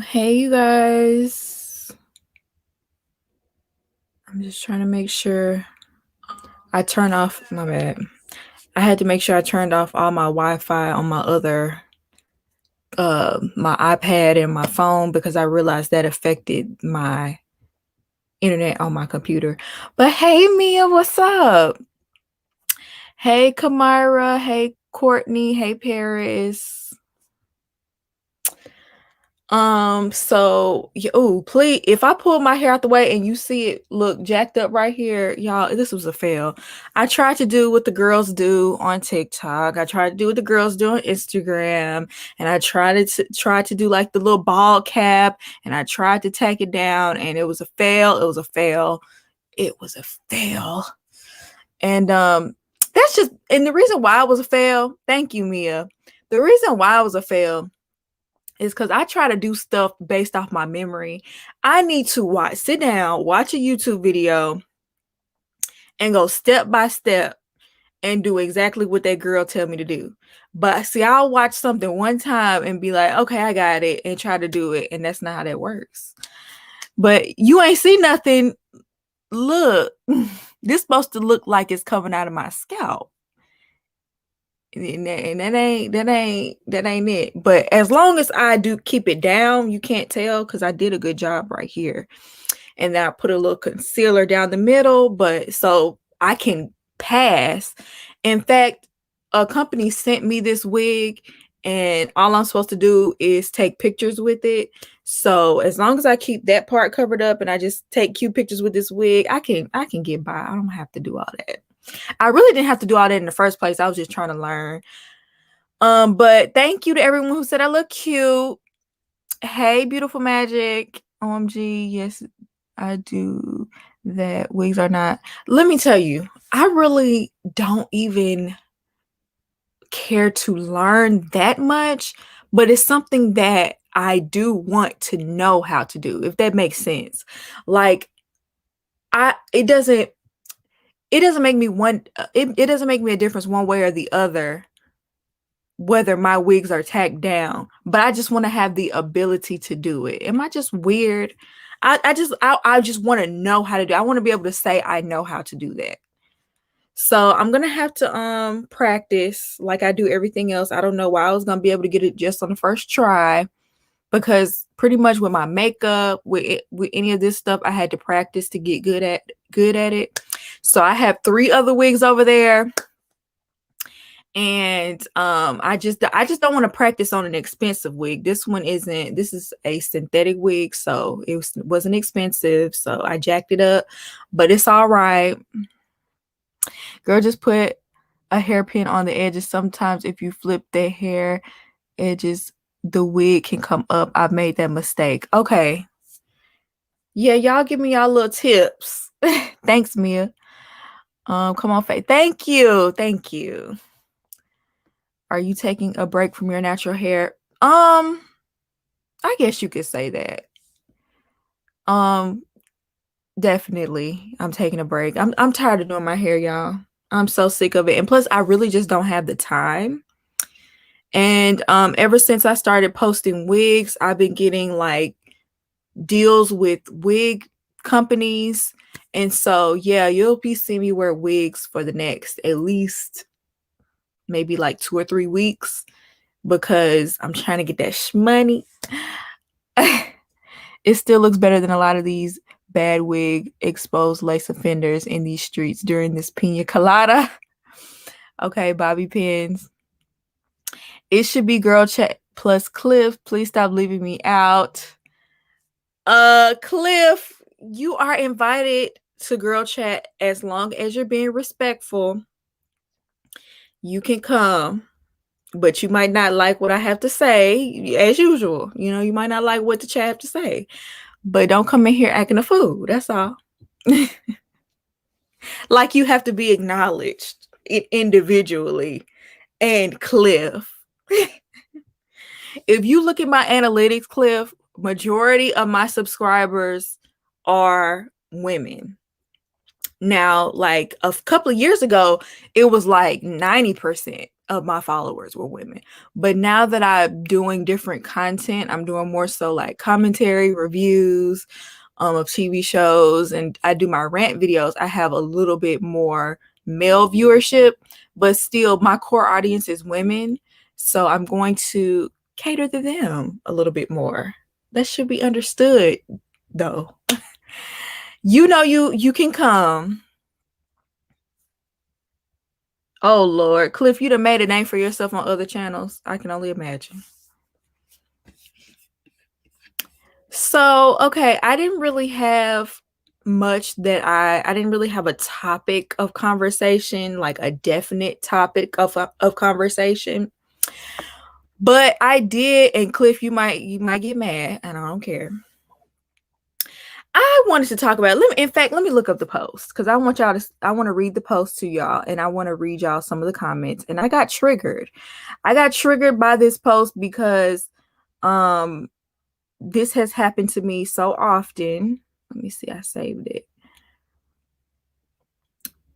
Hey you guys. I'm just trying to make sure I turn off my bad. I had to make sure I turned off all my Wi-Fi on my other my iPad and my phone because I realized that affected my internet on my computer. But hey Mia, what's up? Hey Kamira, hey Courtney, hey Paris. Please, if I pull my hair out the way and you see it look jacked up right here, y'all, this was a fail. I tried to do what the girls do on TikTok. I tried to do what the girls do on Instagram, and I tried to do like the little ball cap, and I tried to take it down, and it was a fail. It was a fail. It was a fail. And that's just and the reason why it was a fail. Thank you, Mia. The reason why it was a fail is because I try to do stuff based off my memory. I need to sit down, watch a YouTube video, and go step by step and do exactly what that girl tell me to do. But see, I'll watch something one time and be like, okay, I got it, and try to do it. And that's not how that works. But you ain't see nothing. Look, this supposed to look like it's coming out of my scalp. And that ain't it. But as long as I do keep it down, you can't tell because I did a good job right here. And then I put a little concealer down the middle, but so I can pass. In fact, a company sent me this wig, and all I'm supposed to do is take pictures with it. So as long as I keep that part covered up and I just take cute pictures with this wig, I can get by. I don't have to do all that. I really didn't have to do all that in the first place. I was just trying to learn. But thank you to everyone who said I look cute. Hey, beautiful magic. OMG, yes, I do that. Wigs are not. Let me tell you, I really don't even care to learn that much, but it's something that I do want to know how to do, if that makes sense. Like, it doesn't make me it doesn't make me a difference one way or the other whether my wigs are tacked down, but I just want to have the ability to do it. Am I just weird? I just want to know how to do. I want to be able to say I know how to do that. So I'm gonna have to practice like I do everything else. I don't know why I was gonna be able to get it just on the first try, because pretty much with my makeup, with any of this stuff, I had to practice to get good at it. So I have 3 other wigs over there. And I just don't want to practice on an expensive wig. This is a synthetic wig, so it wasn't expensive, so I jacked it up, but it's all right. Girl, just put a hairpin on the edges. Sometimes if you flip the hair edges, the wig can come up. I've made that mistake. Okay. Yeah, y'all give me y'all little tips. Thanks, Mia. Come on, Faye. Thank you. Are you taking a break from your natural hair? I guess you could say that. Definitely. I'm taking a break. I'm tired of doing my hair, y'all. I'm so sick of it. And plus, I really just don't have the time. And ever since I started posting wigs, I've been getting like deals with wig companies. And so, yeah, you'll be seeing me wear wigs for the next at least maybe like 2 or 3 weeks, because I'm trying to get that shmoney. It still looks better than a lot of these bad wig exposed lace offenders in these streets during this pina colada. Okay, bobby pins. It should be girl chat plus Cliff. Please stop leaving me out. Cliff, you are invited to girl chat as long as you're being respectful. You can come, but you might not like what I have to say, as usual. You know, you might not like what the chat have to say, but don't come in here acting a fool. That's all. Like you have to be acknowledged individually. And Cliff, if you look at my analytics, Cliff, majority of my subscribers are women. Now, like a couple of years ago, it was like 90%. of my followers were women. But now that I'm doing different content, I'm doing more so like commentary, reviews of TV shows, and I do my rant videos. I have a little bit more male viewership, but still my core audience is women. So I'm going to cater to them a little bit more. That should be understood though. You can come. Oh Lord, Cliff, you done made a name for yourself on other channels. I can only imagine. So, okay, I didn't really have much that I didn't really have a topic of conversation, like a definite topic of conversation. But I did, and Cliff, you might get mad, and I don't care. I wanted to talk about, let me look up the post because I want to read the post to y'all, and I want to read y'all some of the comments. And I got triggered. I got triggered by this post because this has happened to me so often. Let me see, I saved it.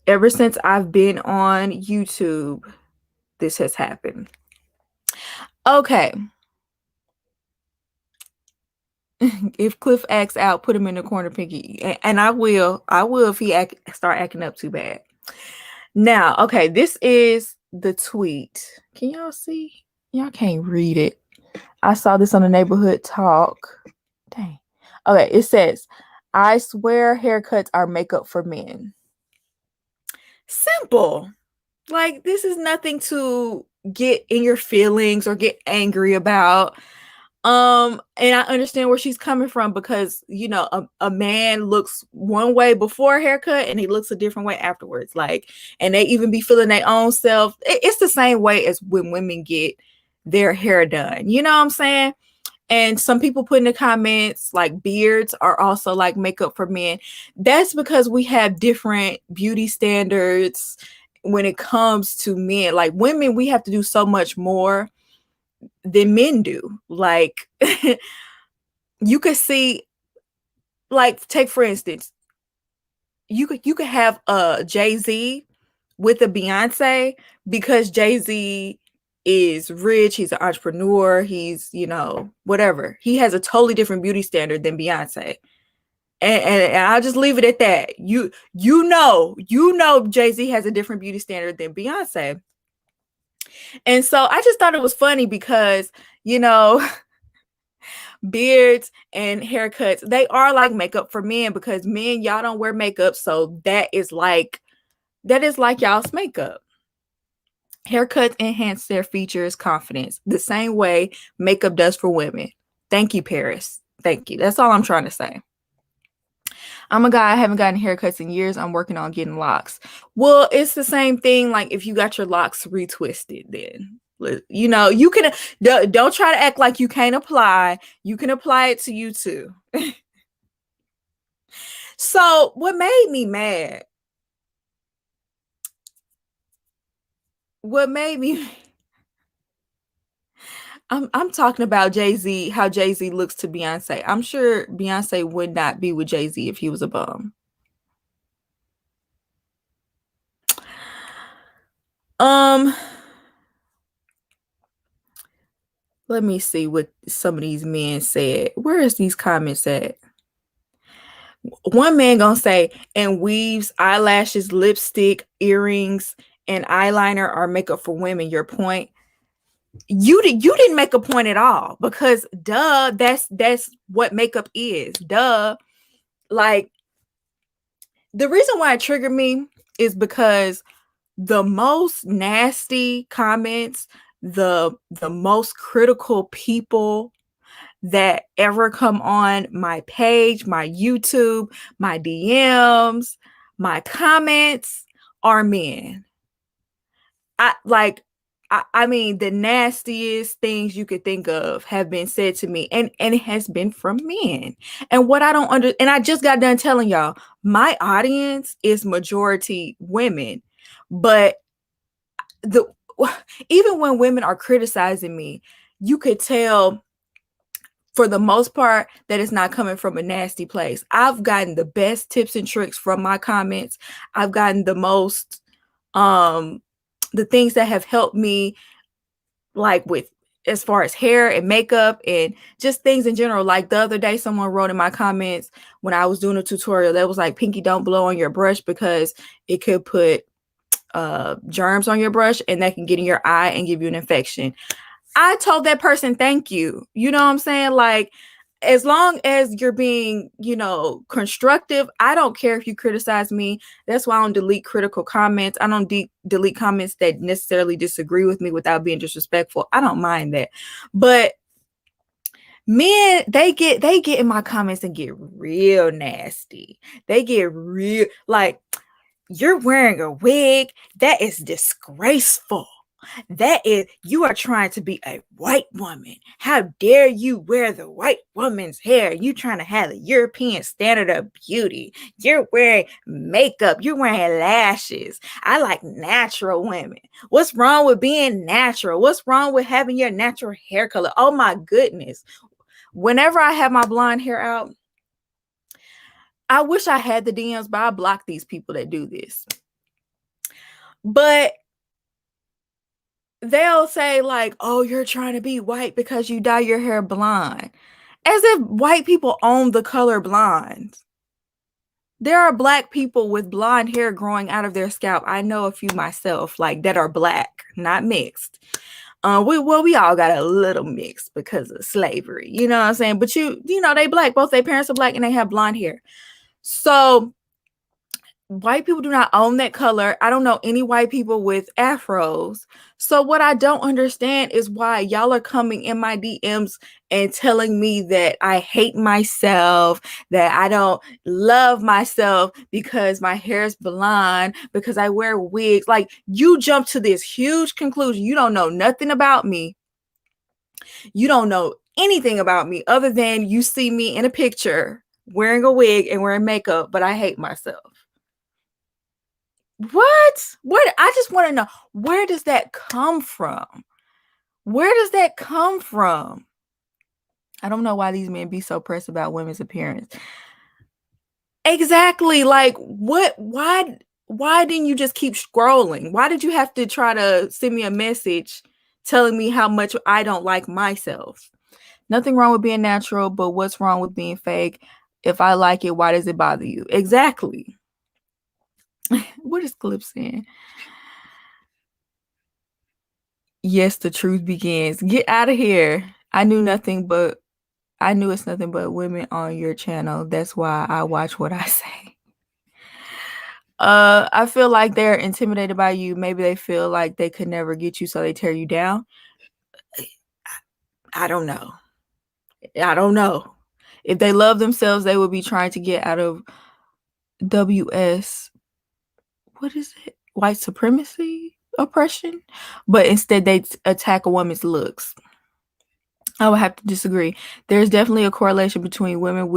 Ever since I've been on YouTube, this has happened. Okay. If Cliff acts out, put him in the corner, Pinky. And I will if he start acting up too bad. Now, okay, this is the tweet. Can y'all see? Y'all can't read it. I saw this on the neighborhood talk. Dang. Okay, it says, I swear haircuts are makeup for men. Simple. Like, this is nothing to get in your feelings or get angry about. And I understand where she's coming from because, you know, a man looks one way before a haircut and he looks a different way afterwards. Like, and they even be feeling their own self. It's the same way as when women get their hair done. You know what I'm saying? And some people put in the comments like beards are also like makeup for men. That's because we have different beauty standards when it comes to men. Like women, we have to do so much more than men do. Like you could see, like, take for instance, you could have a Jay-Z with a Beyonce because Jay-Z is rich, he's an entrepreneur, he's, you know, whatever. He has a totally different beauty standard than Beyonce. And I'll just leave it at that. You know Jay-Z has a different beauty standard than Beyonce. And so I just thought it was funny because, you know, beards and haircuts, they are like makeup for men because men, y'all don't wear makeup. So that is like y'all's makeup. Haircuts enhance their features, confidence, the same way makeup does for women. Thank you, Paris. Thank you. That's all I'm trying to say. I'm a guy, I haven't gotten haircuts in years. I'm working on getting locks. Well, it's the same thing. Like if you got your locks retwisted, then, you know, you can, don't try to act like you can't apply. You can apply it to you too. So what made me mad? I'm talking about Jay-Z, how Jay-Z looks to Beyonce. I'm sure Beyonce would not be with Jay-Z if he was a bum. Let me see what some of these men said. Where is these comments at? One man gonna say, and weaves, eyelashes, lipstick, earrings, and eyeliner are makeup for women. Your point. You didn't make a point at all because duh, that's what makeup is. Duh. Like the reason why it triggered me is because the most nasty comments, the most critical people that ever come on my page, my YouTube, my DMs, my comments are men. I mean, the nastiest things you could think of have been said to me, and it has been from men. And what I don't and I just got done telling y'all, my audience is majority women, but even when women are criticizing me, you could tell for the most part that it's not coming from a nasty place. I've gotten the best tips and tricks from my comments. I've gotten the most the things that have helped me, like with as far as hair and makeup and just things in general. Like the other day, someone wrote in my comments when I was doing a tutorial that was like, Pinky, don't blow on your brush because it could put germs on your brush and that can get in your eye and give you an infection. I told that person, thank you. You know what I'm saying? Like, as long as you're being, constructive, I don't care if you criticize me. That's why I don't delete critical comments. I don't delete comments that necessarily disagree with me without being disrespectful. I don't mind that. But men, they get in my comments and get real nasty. They get real, like, you're wearing a wig. That is disgraceful. That is, you are trying to be a white woman. How dare you wear the white woman's hair? You trying to have the European standard of beauty. You're wearing makeup. You're wearing lashes. I like natural women. What's wrong with being natural? What's wrong with having your natural hair color? Oh my goodness. Whenever I have my blonde hair out, I wish I had the DMs, but I block these people that do this. But they'll say like, oh, you're trying to be white because you dye your hair blonde. As if white people own the color blonde. There are black people with blonde hair growing out of their scalp. I know a few myself, like, that are black, not mixed. We all got a little mixed because of slavery. You know what I'm saying? But they black. Both their parents are black and they have blonde hair. So white people do not own that color. I don't know any white people with afros. So what I don't understand is why y'all are coming in my DMs and telling me that I hate myself, that I don't love myself because my hair is blonde, because I wear wigs. Like, you jump to this huge conclusion. You don't know nothing about me. You don't know anything about me other than you see me in a picture wearing a wig and wearing makeup, but I hate myself. What? I just want to know, where does that come from? Where does that come from? I don't know why these men be so pressed about women's appearance. Exactly. Like, what? Why didn't you just keep scrolling? Why did you have to try to send me a message telling me how much I don't like myself? Nothing wrong with being natural, but what's wrong with being fake? If I like it, why does it bother you? Exactly. What is Clip saying? Yes, the truth begins. Get out of here. I knew it's nothing but women on your channel. That's why I watch what I say. I feel like they're intimidated by you. Maybe they feel like they could never get you, so they tear you down. I don't know. If they love themselves, they would be trying to get out of WS. What is it? White supremacy oppression? But instead they attack a woman's looks. I would have to disagree. There's definitely a correlation between women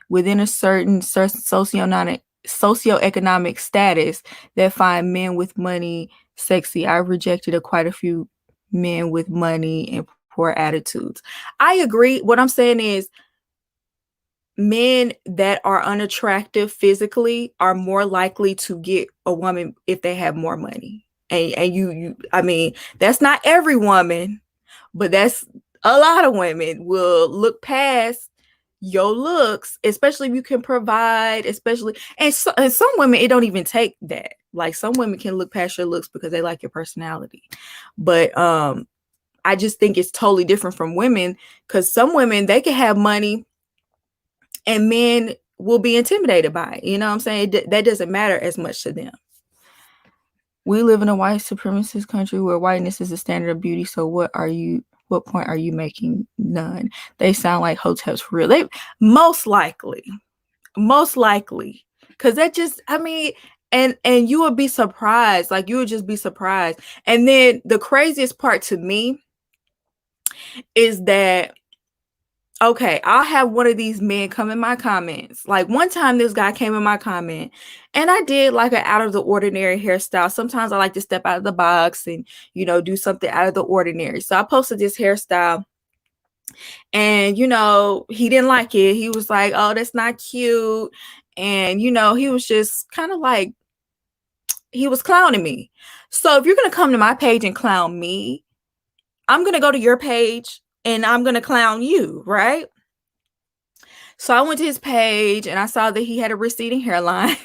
within a certain socioeconomic status that find men with money sexy. I've rejected quite a few men with money and poor attitudes. I agree. What I'm saying is, men that are unattractive physically are more likely to get a woman if they have more money. And you I mean, that's not every woman, but that's a lot of women will look past your looks, especially if you can provide, and some women, it don't even take that. Like, some women can look past your looks because they like your personality. But I just think it's totally different from women, because some women, they can have money and men will be intimidated by it. You know what I'm saying? That doesn't matter as much to them. We live in a white supremacist country where whiteness is the standard of beauty. So what point are you making? None. They sound like hoteps for real. They most likely. Cause that just, I mean, and you would be surprised. Like, you would just be surprised. And then the craziest part to me is that, okay, I'll have one of these men come in my comments. Like, one time this guy came in my comment and I did like an out of the ordinary hairstyle. Sometimes I like to step out of the box and, do something out of the ordinary. So I posted this hairstyle and, he didn't like it. He was like, oh, that's not cute. And, he was just kind of like he was clowning me. So if you're going to come to my page and clown me, I'm going to go to your page and I'm going to clown you, right? So I went to his page and I saw that he had a receding hairline.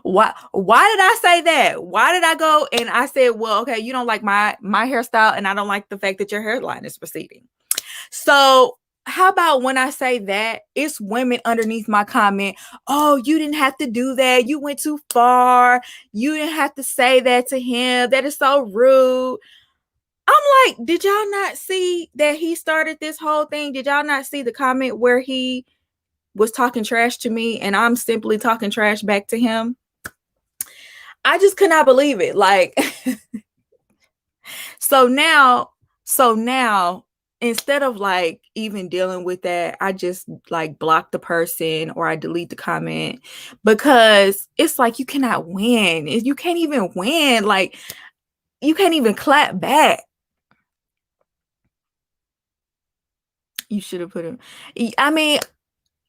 Why did I say that? Why did I go and I said, well, okay, you don't like my hairstyle and I don't like the fact that your hairline is receding. So how about when I say that, it's women underneath my comment, oh, you didn't have to do that. You went too far. You didn't have to say that to him. That is so rude. I'm like, did y'all not see that he started this whole thing? Did y'all not see the comment where he was talking trash to me and I'm simply talking trash back to him? I just could not believe it. Like, so now, instead of like even dealing with that, I just like block the person or I delete the comment, because it's like you cannot win. You can't even win. Like, you can't even clap back. You should have put him. I mean,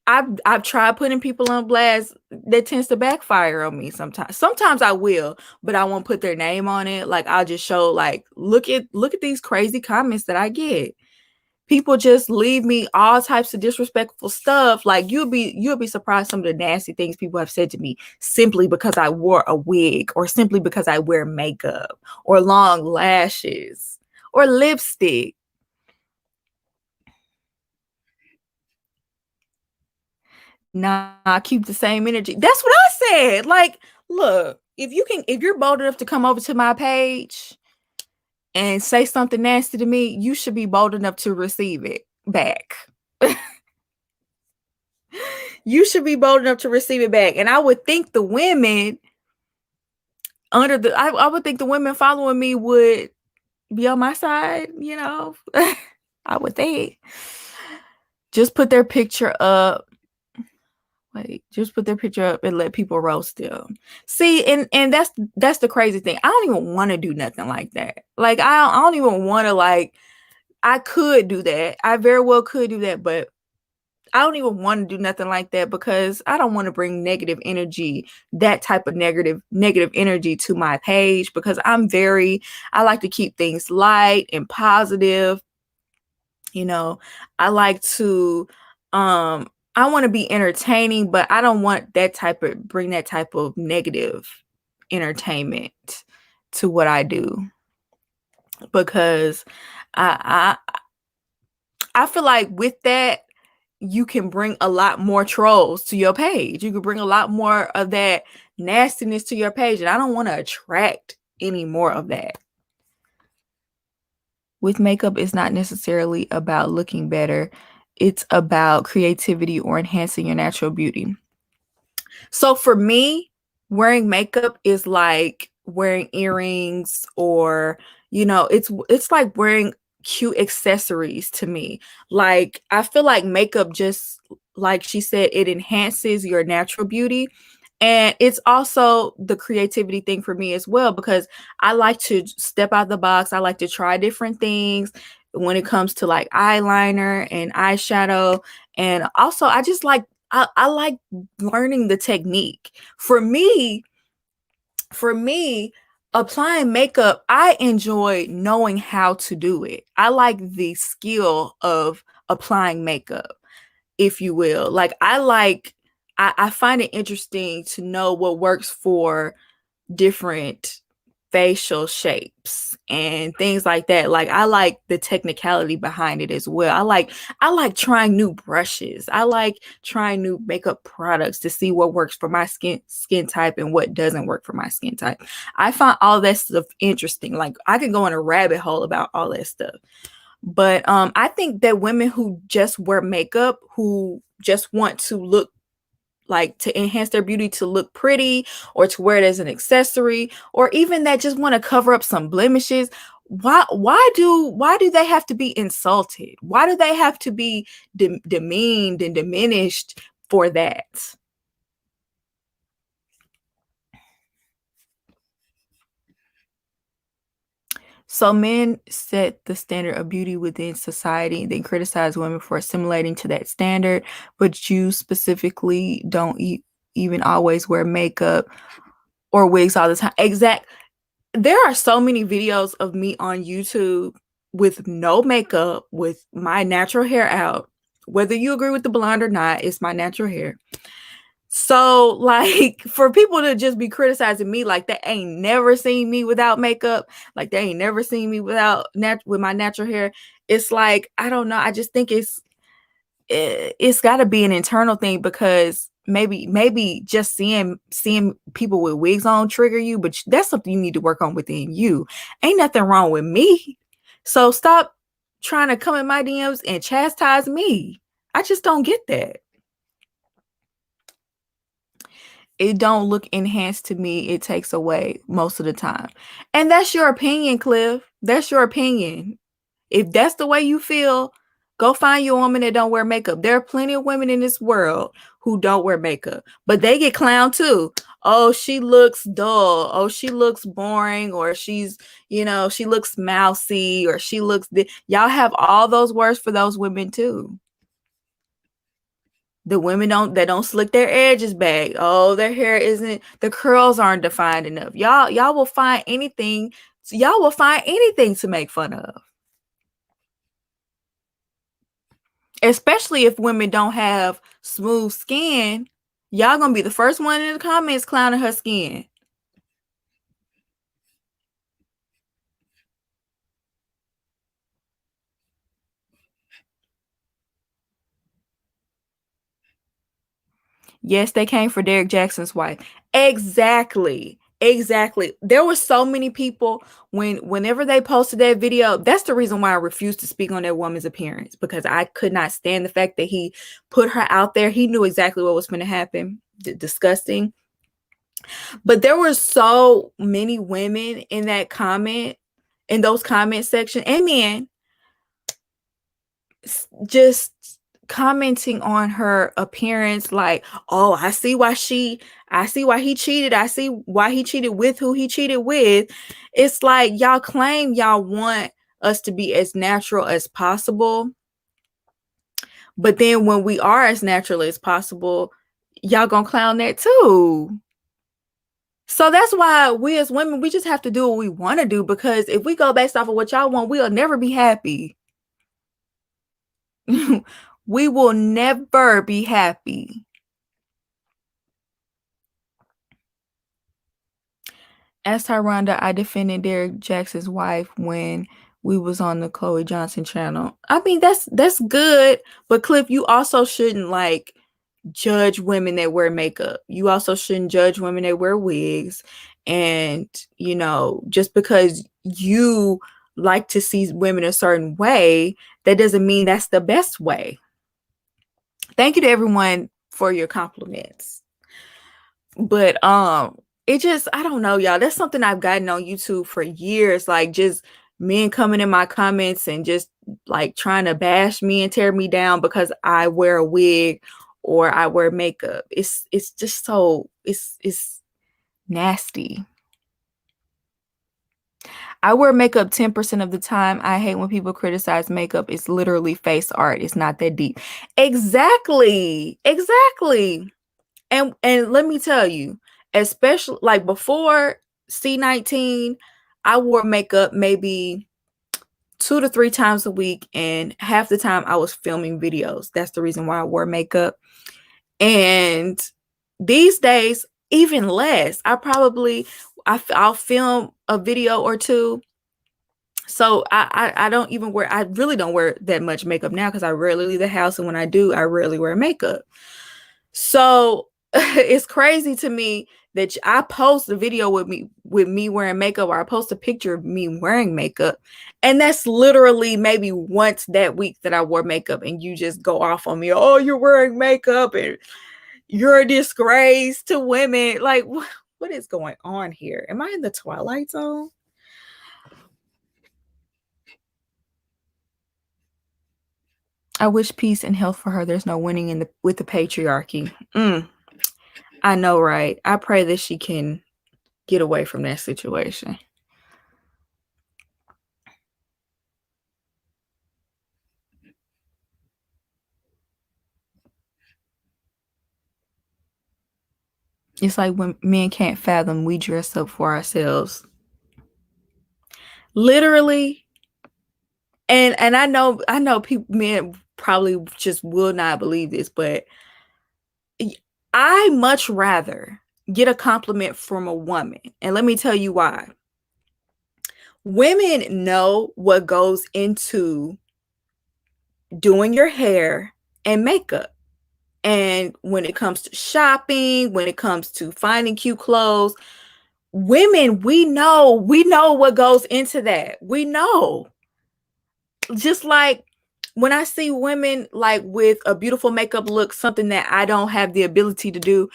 I've tried putting people on blast. That tends to backfire on me sometimes. Sometimes I will, but I won't put their name on it. Like, I'll just show, like, look at these crazy comments that I get. People just leave me all types of disrespectful stuff. Like, you'll be surprised some of the nasty things people have said to me simply because I wore a wig, or simply because I wear makeup or long lashes or lipstick. Nah, keep the same energy. That's what I said. Like, look, if you're bold enough to come over to my page and say something nasty to me, you should be bold enough to receive it back. You should be bold enough to receive it back. And I would think the women I would think the women following me would be on my side, you know. I would think. Just put their picture up. Just put their picture up and let people roast them. See, and that's the crazy thing. I don't even want to do nothing like that. Like, I don't even want to, like, I could do that. I very well could do that, but I don't even want to do nothing like that, because I don't want to bring negative energy, that type of negative energy to my page, because I like to keep things light and positive. You know, I like to I want to be entertaining, but I don't want bring that type of negative entertainment to what I do, because I feel like with that you can bring a lot more trolls to your page. You can bring a lot more of that nastiness to your page, and I don't want to attract any more of that. With makeup, it's not necessarily about looking better. It's about creativity or enhancing your natural beauty. So for me, wearing makeup is like wearing earrings, or, you know, it's like wearing cute accessories to me. Like, I feel like makeup, just like she said, it enhances your natural beauty. And it's also the creativity thing for me as well, because I like to step out the box. I like to try different things when it comes to like eyeliner and eyeshadow. And also, I just like, I like learning the technique. For me, applying makeup, I enjoy knowing how to do it. I like the skill of applying makeup, if you will. Like, I find it interesting to know what works for different facial shapes and things like that. Like, I like the technicality behind it as well. I like trying new brushes. I like trying new makeup products to see what works for my skin type and what doesn't work for my skin type. I find all that stuff interesting. Like, I can go in a rabbit hole about all that stuff. But I think that women who just wear makeup, who just want to look, like, to enhance their beauty, to look pretty, or to wear it as an accessory, or even that just want to cover up some blemishes, why do they have to be insulted? Why do they have to be demeaned and diminished for that? So men set the standard of beauty within society, then criticize women for assimilating to that standard, but you specifically don't even always wear makeup. or wigs all the time. There are so many videos of me on YouTube with no makeup, with my natural hair out. Whether you agree with the blonde or not, it's my natural hair. So, like, for people to just be criticizing me like they ain't never seen me without makeup, like they ain't never seen me with my natural hair, it's like, I don't know. I just think it's got to be an internal thing, because maybe just seeing people with wigs on trigger you, but that's something you need to work on within you. Ain't nothing wrong with me. So stop trying to come in my DMs and chastise me. I just don't get that. It don't look enhanced to me. It takes away most of the time. And that's your opinion, Cliff. That's your opinion. If that's the way you feel, go find you a woman that don't wear makeup. There are plenty of women in this world who don't wear makeup, but they get clowned too. Oh, she looks dull. Oh, she looks boring, or she looks mousy, or she looks. Y'all have all those words for those women too. The women don't slick their edges back. Oh, their hair isn't, the curls aren't defined enough. Y'all will find anything. Y'all will find anything to make fun of. Especially if women don't have smooth skin. Y'all gonna be the first one in the comments clowning her skin. Yes, they came for Derek Jackson's wife. Exactly. There were so many people whenever they posted that video. That's the reason why I refused to speak on that woman's appearance, because I could not stand the fact that he put her out there. He knew exactly what was going to happen. Disgusting. But there were so many women in those comment section, and men, just commenting on her appearance, like, oh, I see why he cheated. I see why he cheated with who he cheated with. It's like, y'all claim y'all want us to be as natural as possible, but then when we are as natural as possible, y'all gonna clown that too. So that's why we as women, we just have to do what we want to do, because if we go based off of what y'all want, we'll never be happy. We will never be happy. As Tyronda, I defended Derek Jackson's wife when we was on the Chloe Johnson channel. I mean, that's good, but Cliff, you also shouldn't like judge women that wear makeup. You also shouldn't judge women that wear wigs. And, just because you like to see women a certain way, that doesn't mean that's the best way. Thank you to everyone for your compliments. But it just, I don't know, y'all. That's something I've gotten on YouTube for years. Like, just men coming in my comments and just like trying to bash me and tear me down because I wear a wig or I wear makeup. It's just so it's nasty. I wear makeup 10% of the time. I hate when people criticize makeup. It's literally face art. It's not that deep. Exactly. And let me tell you, especially like before C19, I wore makeup maybe 2 to 3 times a week, and half the time I was filming videos. That's the reason why I wore makeup. And these days, even less. I'll film a video or two. So I don't even wear, I really don't wear that much makeup now, because I rarely leave the house, and when I do, I rarely wear makeup. So it's crazy to me that I post a video with me wearing makeup, or I post a picture of me wearing makeup, and that's literally maybe once that week that I wore makeup, and you just go off on me. Oh, you're wearing makeup and you're a disgrace to women. Like, what is going on here? Am I in the Twilight Zone? I wish peace and health for her. There's no winning with the patriarchy. I know, right? I pray that she can get away from that situation. It's like when men can't fathom we dress up for ourselves. Literally. And I know people, men probably just will not believe this, but I much rather get a compliment from a woman. And let me tell you why. Women know what goes into doing your hair and makeup. And when it comes to shopping, when it comes to finding cute clothes, women, we know what goes into that. We know. Just like when I see women like with a beautiful makeup look, something that I don't have the ability to do,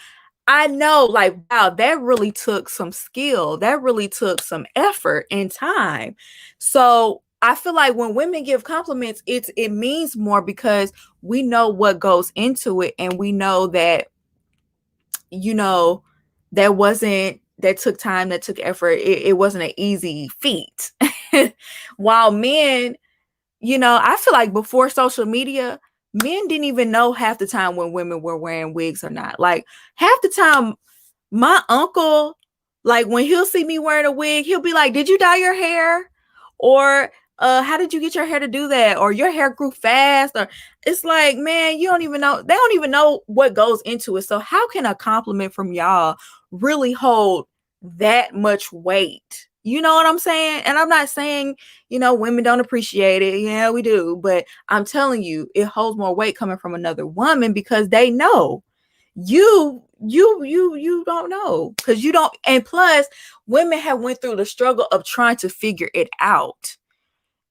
I know, like, wow, that really took some skill. That really took some effort and time. So I feel like when women give compliments, it means more because we know what goes into it, and we know that, you know, that took time, that took effort. It wasn't an easy feat. While men, I feel like before social media, men didn't even know half the time when women were wearing wigs or not. Like half the time, my uncle, like when he'll see me wearing a wig, he'll be like, "Did you dye your hair?" Or how did you get your hair to do that? Or your hair grew fast? Or it's like, man, you don't even know. They don't even know what goes into it. So how can a compliment from y'all really hold that much weight? You know what I'm saying? And I'm not saying, women don't appreciate it. Yeah, we do. But I'm telling you, it holds more weight coming from another woman because they know you don't know, because you don't. And plus, women have went through the struggle of trying to figure it out.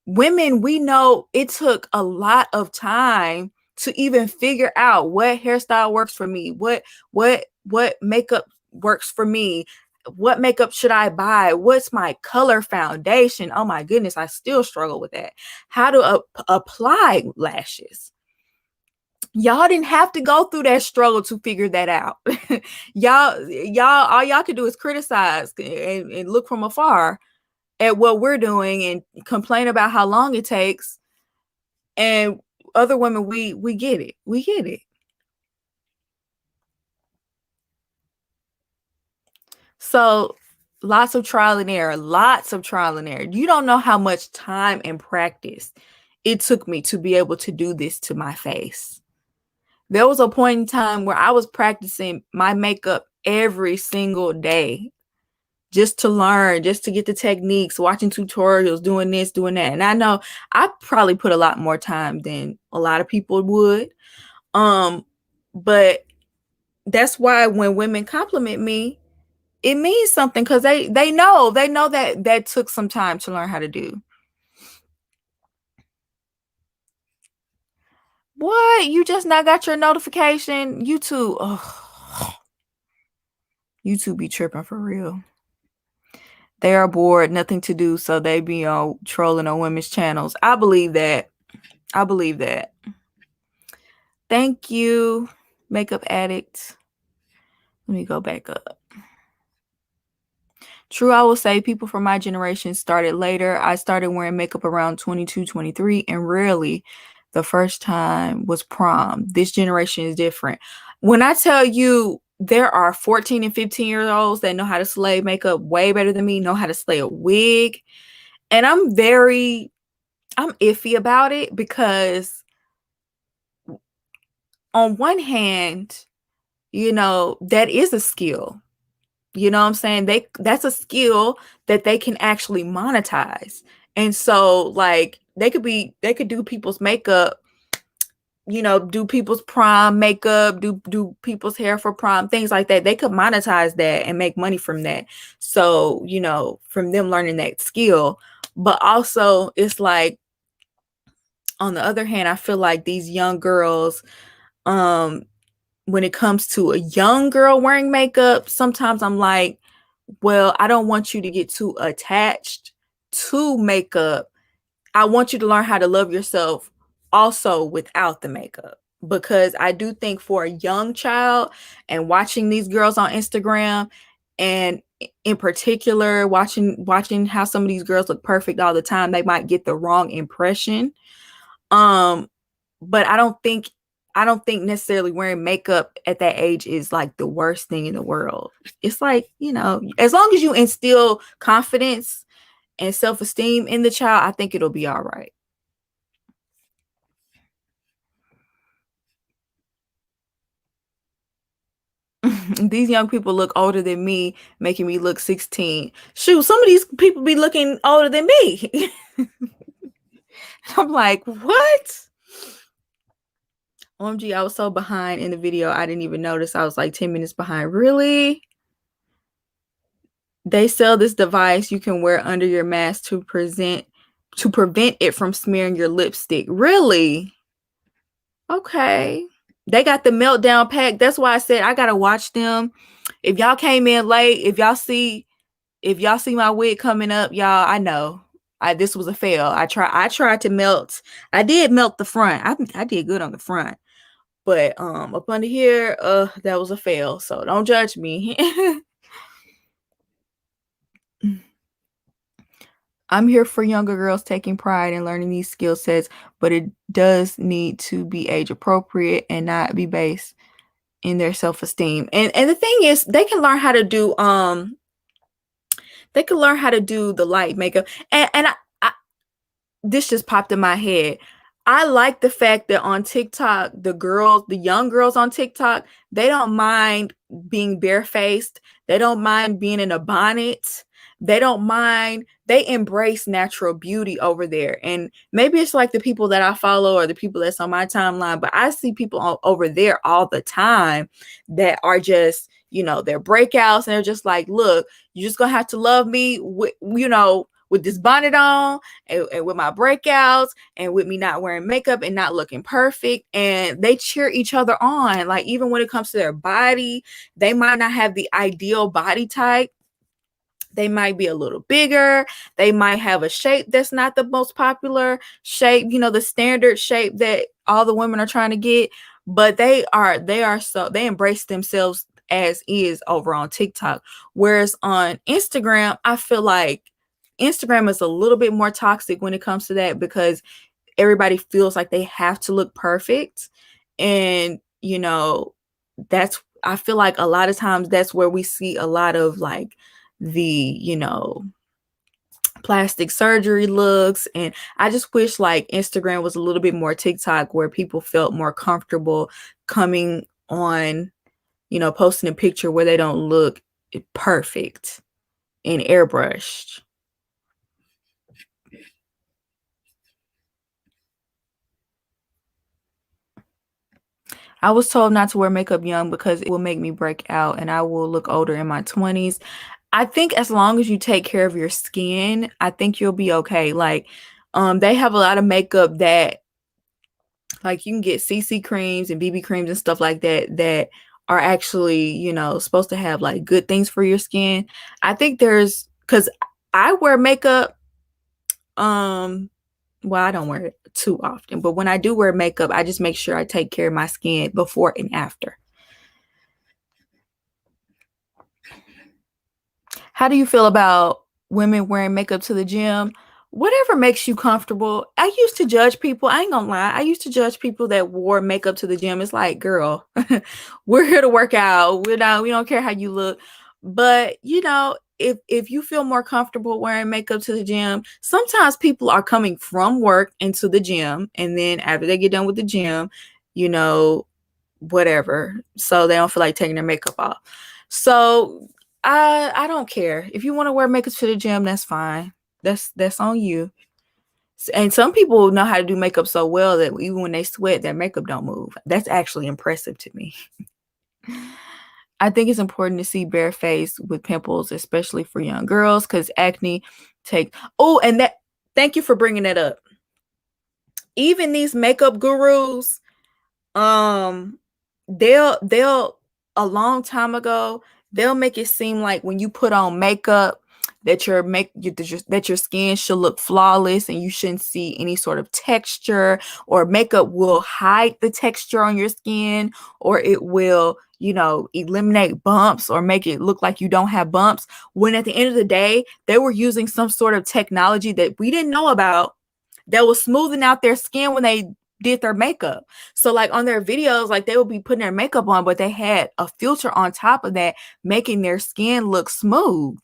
Women, we know it took a lot of time to even figure out what hairstyle works for me, what makeup works for me, what makeup should I buy, what's my color foundation. Oh my goodness, I still struggle with that. How to apply lashes. Y'all didn't have to go through that struggle to figure that out. y'all all y'all can do is criticize and look from afar at what we're doing and complain about how long it takes. And other women, we get it. We get it. So lots of trial and error, lots of trial and error. You don't know how much time and practice it took me to be able to do this to my face. There was a point in time where I was practicing my makeup every single day just to learn, just to get the techniques, watching tutorials, doing this, doing that. And I know I probably put a lot more time than a lot of people would. But that's why when women compliment me, it means something, because they know that took some time to learn how to do. What? You just not got your notification? YouTube. Oh. YouTube be tripping for real. They are bored, nothing to do, so they be on trolling on women's channels. I believe that. Thank you, Makeup Addict. Let me go back up. True, I will say people from my generation started later. I started wearing makeup around 22, 23, and rarely the first time was prom. This generation is different. When I tell you there are 14 and 15-year-olds that know how to slay makeup way better than me, know how to slay a wig, and I'm iffy about it, because on one hand, that is a skill. You know what I'm saying? That's a skill that they can actually monetize. And so like they could do people's makeup, do people's prom makeup, do people's hair for prom, things like that. They could monetize that and make money from that. So, from them learning that skill. But also it's like, on the other hand, I feel like these young girls, when it comes to a young girl wearing makeup, sometimes I'm like, well, I don't want you to get too attached to makeup. I want you to learn how to love yourself also without the makeup. Because I do think for a young child, and watching these girls on Instagram, and in particular watching how some of these girls look perfect all the time, they might get the wrong impression. But I don't think I don't think necessarily wearing makeup at that age is like the worst thing in the world. It's like, you know, as long as you instill confidence and self-esteem in the child, I think it'll be all right. These young people look older than me, making me look 16. Shoot, some of these people be looking older than me. I'm like, what? OMG, I was so behind in the video, I didn't even notice. I was like 10 minutes behind. Really? They sell this device you can wear under your mask to prevent it from smearing your lipstick. Really? Okay. They got the meltdown pack. That's why I said I gotta watch them. If y'all came in late, if y'all see my wig coming up, y'all, I know. This was a fail. I tried to melt. I did melt the front. I did good on the front. But up under here, that was a fail. So don't judge me. I'm here for younger girls taking pride in learning these skill sets, but it does need to be age appropriate and not be based in their self-esteem. And the thing is, they can learn how to do the light makeup. And I this just popped in my head. I like the fact that on TikTok, the young girls on TikTok, they don't mind being barefaced. They don't mind being in a bonnet. They don't mind. They embrace natural beauty over there. And maybe it's like the people that I follow or the people that's on my timeline, but I see people over there all the time that are just, you know, their breakouts, and they're just like, look, you're just gonna have to love me with, you know, with this bonnet on and with my breakouts and with me not wearing makeup and not looking perfect. And they cheer each other on. Like, even when it comes to their body, they might not have the ideal body type. They might be a little bigger. They might have a shape that's not the most popular shape, you know, the standard shape that all the women are trying to get. But they embrace themselves as is over on TikTok. Whereas on Instagram, I feel like Instagram is a little bit more toxic when it comes to that, because everybody feels like they have to look perfect. And, you know, I feel like a lot of times that's where we see a lot of like the, you know, plastic surgery looks. And I just wish like Instagram was a little bit more TikTok, where people felt more comfortable coming on, you know, posting a picture where they don't look perfect and airbrushed. I was told not to wear makeup young because it will make me break out and I will look older in my 20s. I think as long as you take care of your skin, I think you'll be okay. Like, they have a lot of makeup that, like, you can get CC creams and BB creams and stuff like that that are actually, you know, supposed to have like good things for your skin. I think because I wear makeup, well, I don't wear it too often, but when I do wear makeup, I just make sure I take care of my skin before and after. How do you feel about women wearing makeup to the gym? Whatever makes you comfortable. I used to judge people. I ain't gonna lie. I used to judge people that wore makeup to the gym. It's like, girl, we're here to work out. We don't care how you look. But you know, if you feel more comfortable wearing makeup to the gym, sometimes people are coming from work into the gym, and then after they get done with the gym, you know, whatever. So they don't feel like taking their makeup off. So I don't care. If you want to wear makeup to the gym, that's fine. That's on you. And some people know how to do makeup so well that even when they sweat, their makeup don't move. That's actually impressive to me. I think it's important to see bare face with pimples, especially for young girls, because acne thank you for bringing that up. Even these makeup gurus, they'll a long time ago, they'll make it seem like when you put on makeup that your skin should look flawless and you shouldn't see any sort of texture, or makeup will hide the texture on your skin, or it will, you know, eliminate bumps or make it look like you don't have bumps, when at the end of the day, they were using some sort of technology that we didn't know about that was smoothing out their skin when they did their makeup. So like on their videos, like they would be putting their makeup on, but they had a filter on top of that, making their skin look smooth.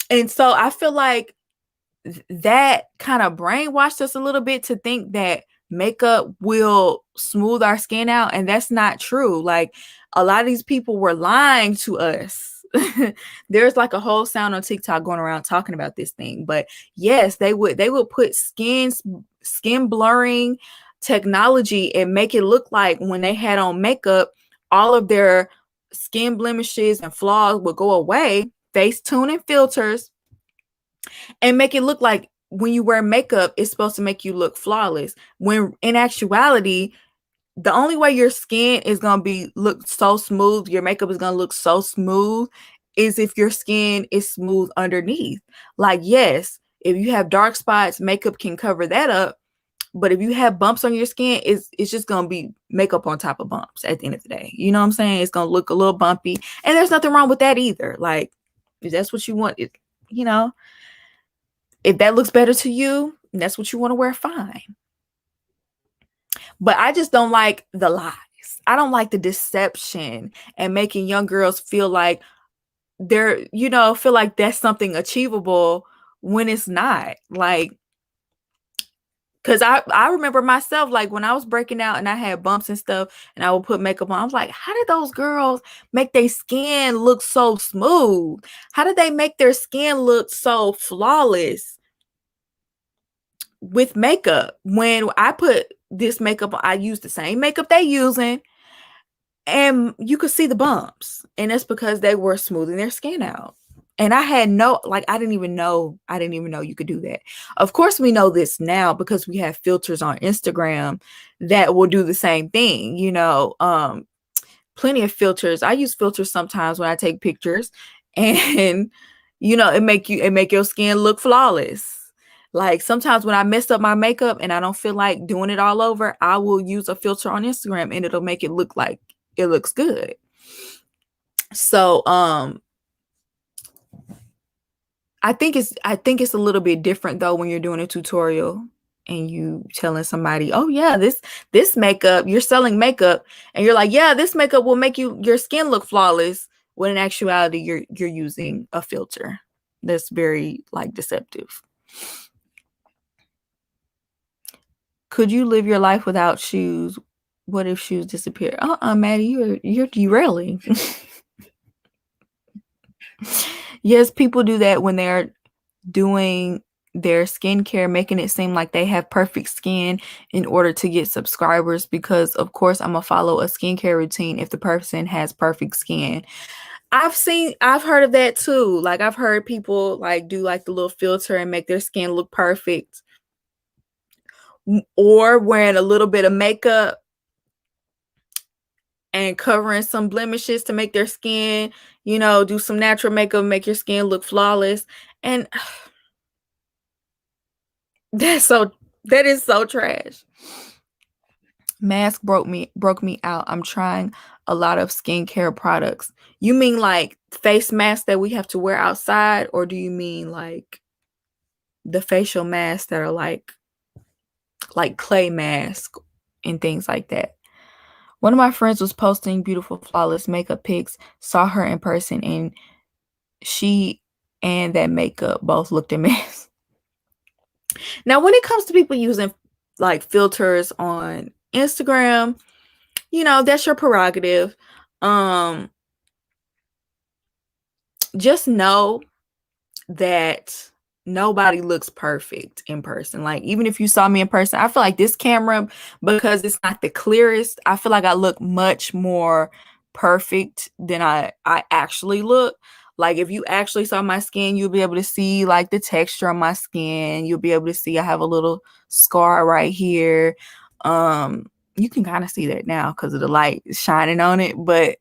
And so I feel like that kind of brainwashed us a little bit to think that makeup will smooth our skin out, and that's not true. Like a lot of these people were lying to us. There's like a whole sound on TikTok going around talking about this thing, but yes, they would put skin blurring technology and make it look like when they had on makeup, all of their skin blemishes and flaws would go away. Facetune and filters, and make it look like when you wear makeup, it's supposed to make you look flawless. When in actuality, the only way your skin is going to look so smooth, your makeup is going to look so smooth, is if your skin is smooth underneath. Like, yes, if you have dark spots, makeup can cover that up. But if you have bumps on your skin, it's just going to be makeup on top of bumps at the end of the day. You know what I'm saying? It's going to look a little bumpy. And there's nothing wrong with that either. Like, if that's what you want, you know, if that looks better to you, and that's what you want to wear, fine. But I just don't like the lies. I don't like the deception and making young girls feel like they're, feel like that's something achievable when it's not. Like, because I remember myself, like when I was breaking out and I had bumps and stuff and I would put makeup on, I was like, how did those girls make their skin look so smooth? How did they make their skin look so flawless with makeup? When I put this makeup on, I used the same makeup they using, and you could see the bumps, and that's because they were smoothing their skin out. And I had I didn't even know you could do that. Of course, we know this now because we have filters on Instagram that will do the same thing. Plenty of filters. I use filters sometimes when I take pictures, and it make your skin look flawless. Like sometimes when I mess up my makeup and I don't feel like doing it all over, I will use a filter on Instagram and it'll make it look like it looks good. So I think it's a little bit different though when you're doing a tutorial and you telling somebody, oh yeah, this makeup, you're selling makeup, and you're like, yeah, this makeup will make your skin look flawless, when in actuality you're using a filter. That's very like deceptive. Could you live your life without shoes? What if shoes disappear? Maddie, you're derailing. Yes, people do that when they're doing their skincare, making it seem like they have perfect skin in order to get subscribers, because of course I'm gonna follow a skincare routine if the person has perfect skin. I've heard of that too. Like I've heard people like do like the little filter and make their skin look perfect, or wearing a little bit of makeup and covering some blemishes to make their skin, do some natural makeup, make your skin look flawless. And that is so trash. Mask broke me out. I'm trying a lot of skincare products. You mean like face masks that we have to wear outside, or do you mean like the facial masks that are like clay mask and things like that? One of my friends was posting beautiful, flawless makeup pics, saw her in person, and she and that makeup both looked a mess. Now, when it comes to people using like filters on Instagram, that's your prerogative. Just know that nobody looks perfect in person. Like even if you saw me in person, I feel like this camera, because it's not the clearest, I feel like I look much more perfect than I actually look. Like if you actually saw my skin, you'll be able to see like the texture on my skin. You'll be able to see I have a little scar right here. You can kind of see that now because of the light shining on it, but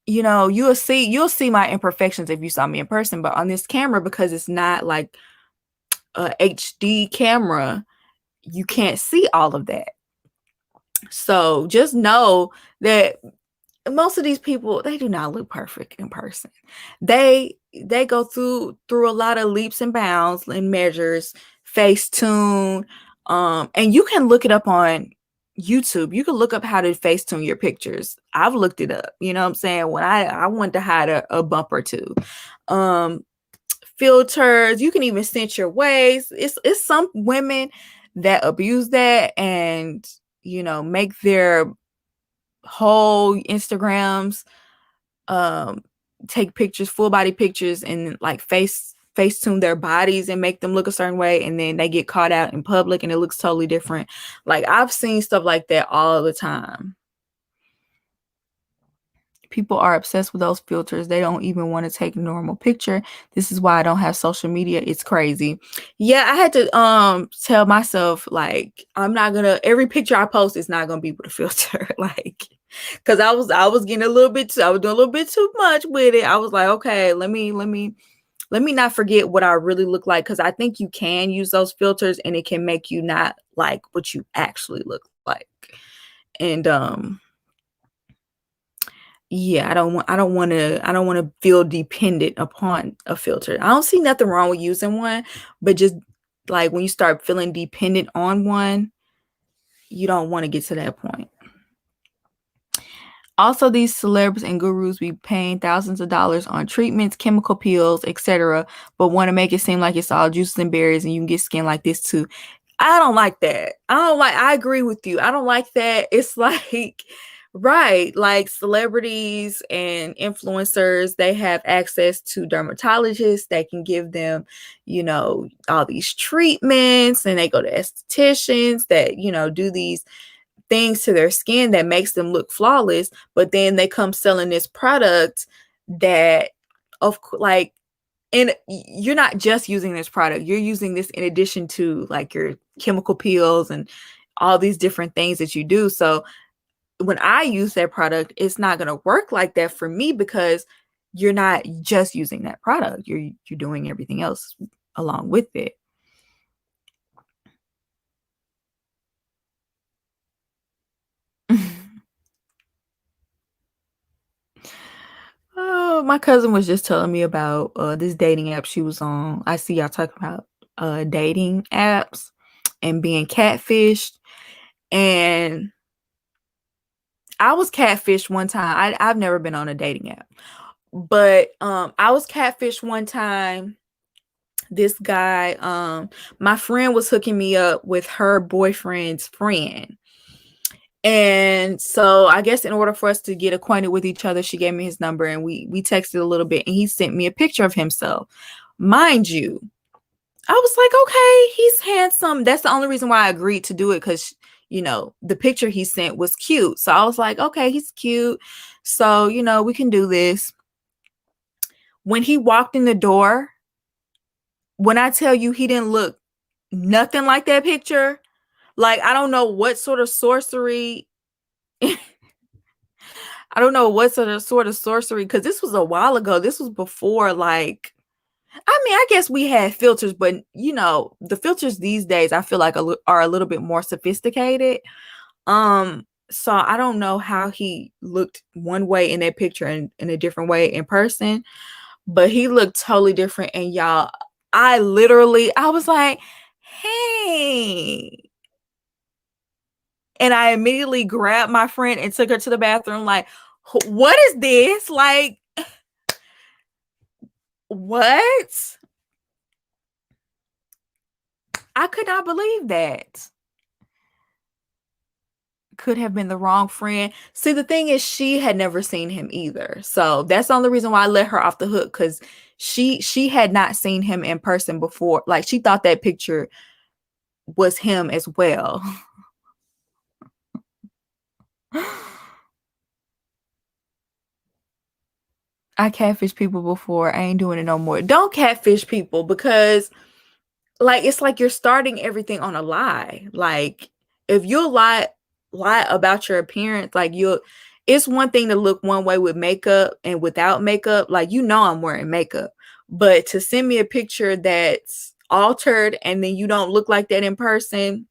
you'll see my imperfections if you saw me in person. But on this camera, because it's not like a HD camera, you can't see all of that. So just know that most of these people, they do not look perfect in person. They go through a lot of leaps and bounds and measures, Facetune, And you can look it up on YouTube. You can look up how to Facetune your pictures. I've looked it up. You know what I'm saying? When I wanted to hide a bump or two. Filters, you can even cinch your waist. It's some women that abuse that and make their whole Instagrams take pictures, full body pictures, and like Facetune their bodies and make them look a certain way, and then they get caught out in public and it looks totally different. Like I've seen stuff like that all the time. People are obsessed with those filters. They don't even want to take a normal picture. This is why I don't have social media. It's crazy. Yeah, I had to tell myself, like, I'm not gonna, every picture I post is not gonna be with a filter. Like, because I was getting a little bit too, I was doing a little bit too much with it. I was like, okay, let me not forget what I really look like, because I think you can use those filters and it can make you not like what you actually look like. And yeah, I don't want to feel dependent upon a filter. I don't see nothing wrong with using one, but just like when you start feeling dependent on one, you don't want to get to that point. Also, these celebs and gurus be paying thousands of dollars on treatments, chemical peels, etc., but want to make it seem like it's all juices and berries and you can get skin like this too. I don't like that. I agree with you. I don't like that. It's like, right, like celebrities and influencers, they have access to dermatologists. They can give them, all these treatments, and they go to estheticians that, do these things to their skin that makes them look flawless, but then they come selling this product that, like, and you're not just using this product, you're using this in addition to like your chemical peels and all these different things that you do. So when I use that product, it's not going to work like that for me, because you're not just using that product, you're doing everything else along with it. Oh, my cousin was just telling me about this dating app she was on. I see y'all talking about dating apps and being catfished. And I was catfished one time. I've never been on a dating app, but I was catfished one time. This guy, my friend was hooking me up with her boyfriend's friend. And so I guess in order for us to get acquainted with each other, she gave me his number and we texted a little bit, and he sent me a picture of himself. Mind you, I was like, okay, he's handsome. That's the only reason why I agreed to do it, because the picture he sent was cute. So I was like, okay, he's cute. So, we can do this. When he walked in the door, when I tell you he didn't look nothing like that picture, like I don't know what sort of sorcery. I don't know what sort of sorcery, because this was a while ago. This was before, like, I mean, I guess we had filters, but the filters these days I feel like are a little bit more sophisticated. So I don't know how he looked one way in that picture and in a different way in person, but he looked totally different. And y'all, I was like, hey. And I immediately grabbed my friend and took her to the bathroom, like, what is this? Like, what? I could not believe that. Could have been the wrong friend. See, the thing is, she had never seen him either. So that's the only reason why I let her off the hook, because she had not seen him in person before. Like, she thought that picture was him as well. I catfish people before. I ain't doing it no more. Don't catfish people, because like it's like you're starting everything on a lie. Like if you lie about your appearance, like it's one thing to look one way with makeup and without makeup. Like, I'm wearing makeup, but to send me a picture that's altered and then you don't look like that in person.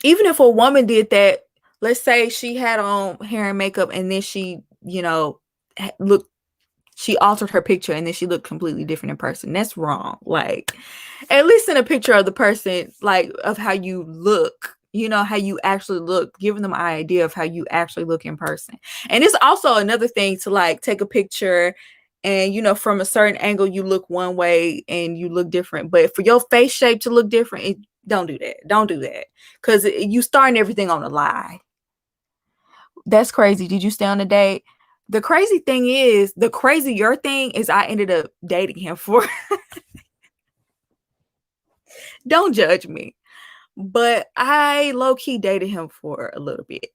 Even if a woman did that, let's say she had on hair and makeup and then she, looked She altered her picture and then she looked completely different in person. That's wrong. Like, at least in a picture of the person, like of how you look, you know, how you actually look, giving them an idea of how you actually look in person. And it's also another thing to like take a picture and, you know, from a certain angle, you look one way and you look different. But for your face shape to look different, don't do that. Don't do that. Because you starting everything on a lie. That's crazy. Did you stay on a date? The crazy thing is, the crazier thing is I ended up dating him for don't judge me. But I low-key dated him for a little bit.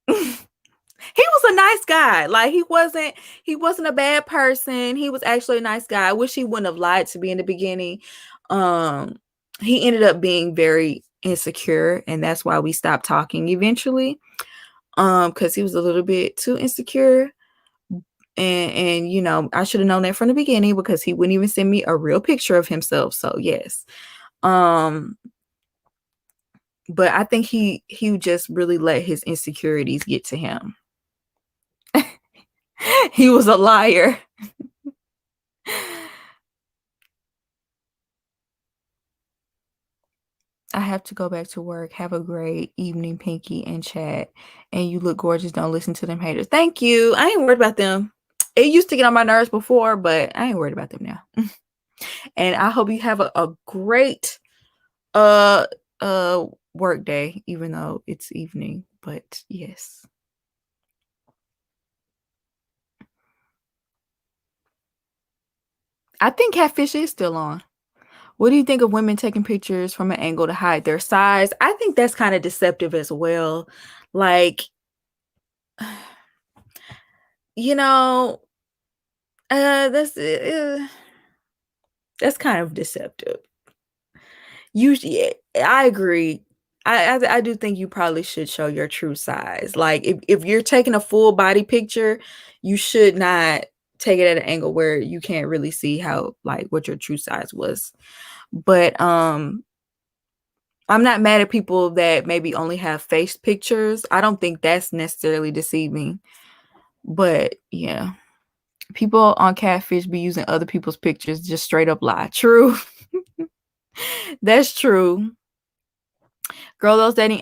He was a nice guy. Like he wasn't a bad person. He was actually a nice guy. I wish he wouldn't have lied to me in the beginning. He ended up being very insecure, and that's why we stopped talking eventually. Because he was a little bit too insecure. And you know, I should have known that from the beginning because he wouldn't even send me a real picture of himself. So yes. But I think he just really let his insecurities get to him. He was a liar. I have to go back to work. Have a great evening, Pinky and chat. And you look gorgeous. Don't listen to them haters. Thank you. I ain't worried about them. It used to get on my nerves before, but I ain't worried about them now. And I hope you have a great work day, even though it's evening. But yes. I think catfish is still on. What do you think of women taking pictures from an angle to hide their size? I think that's kind of deceptive as well. Like, you know, that's kind of deceptive. Usually, I agree. I do think you probably should show your true size. Like, if you're taking a full body picture, you should not take it at an angle where you can't really see how like what your true size was. But I'm not mad at people that maybe only have face pictures. I don't think that's necessarily deceiving. But yeah, people on catfish be using other people's pictures, just straight up lie. True. That's true. Girl, those dating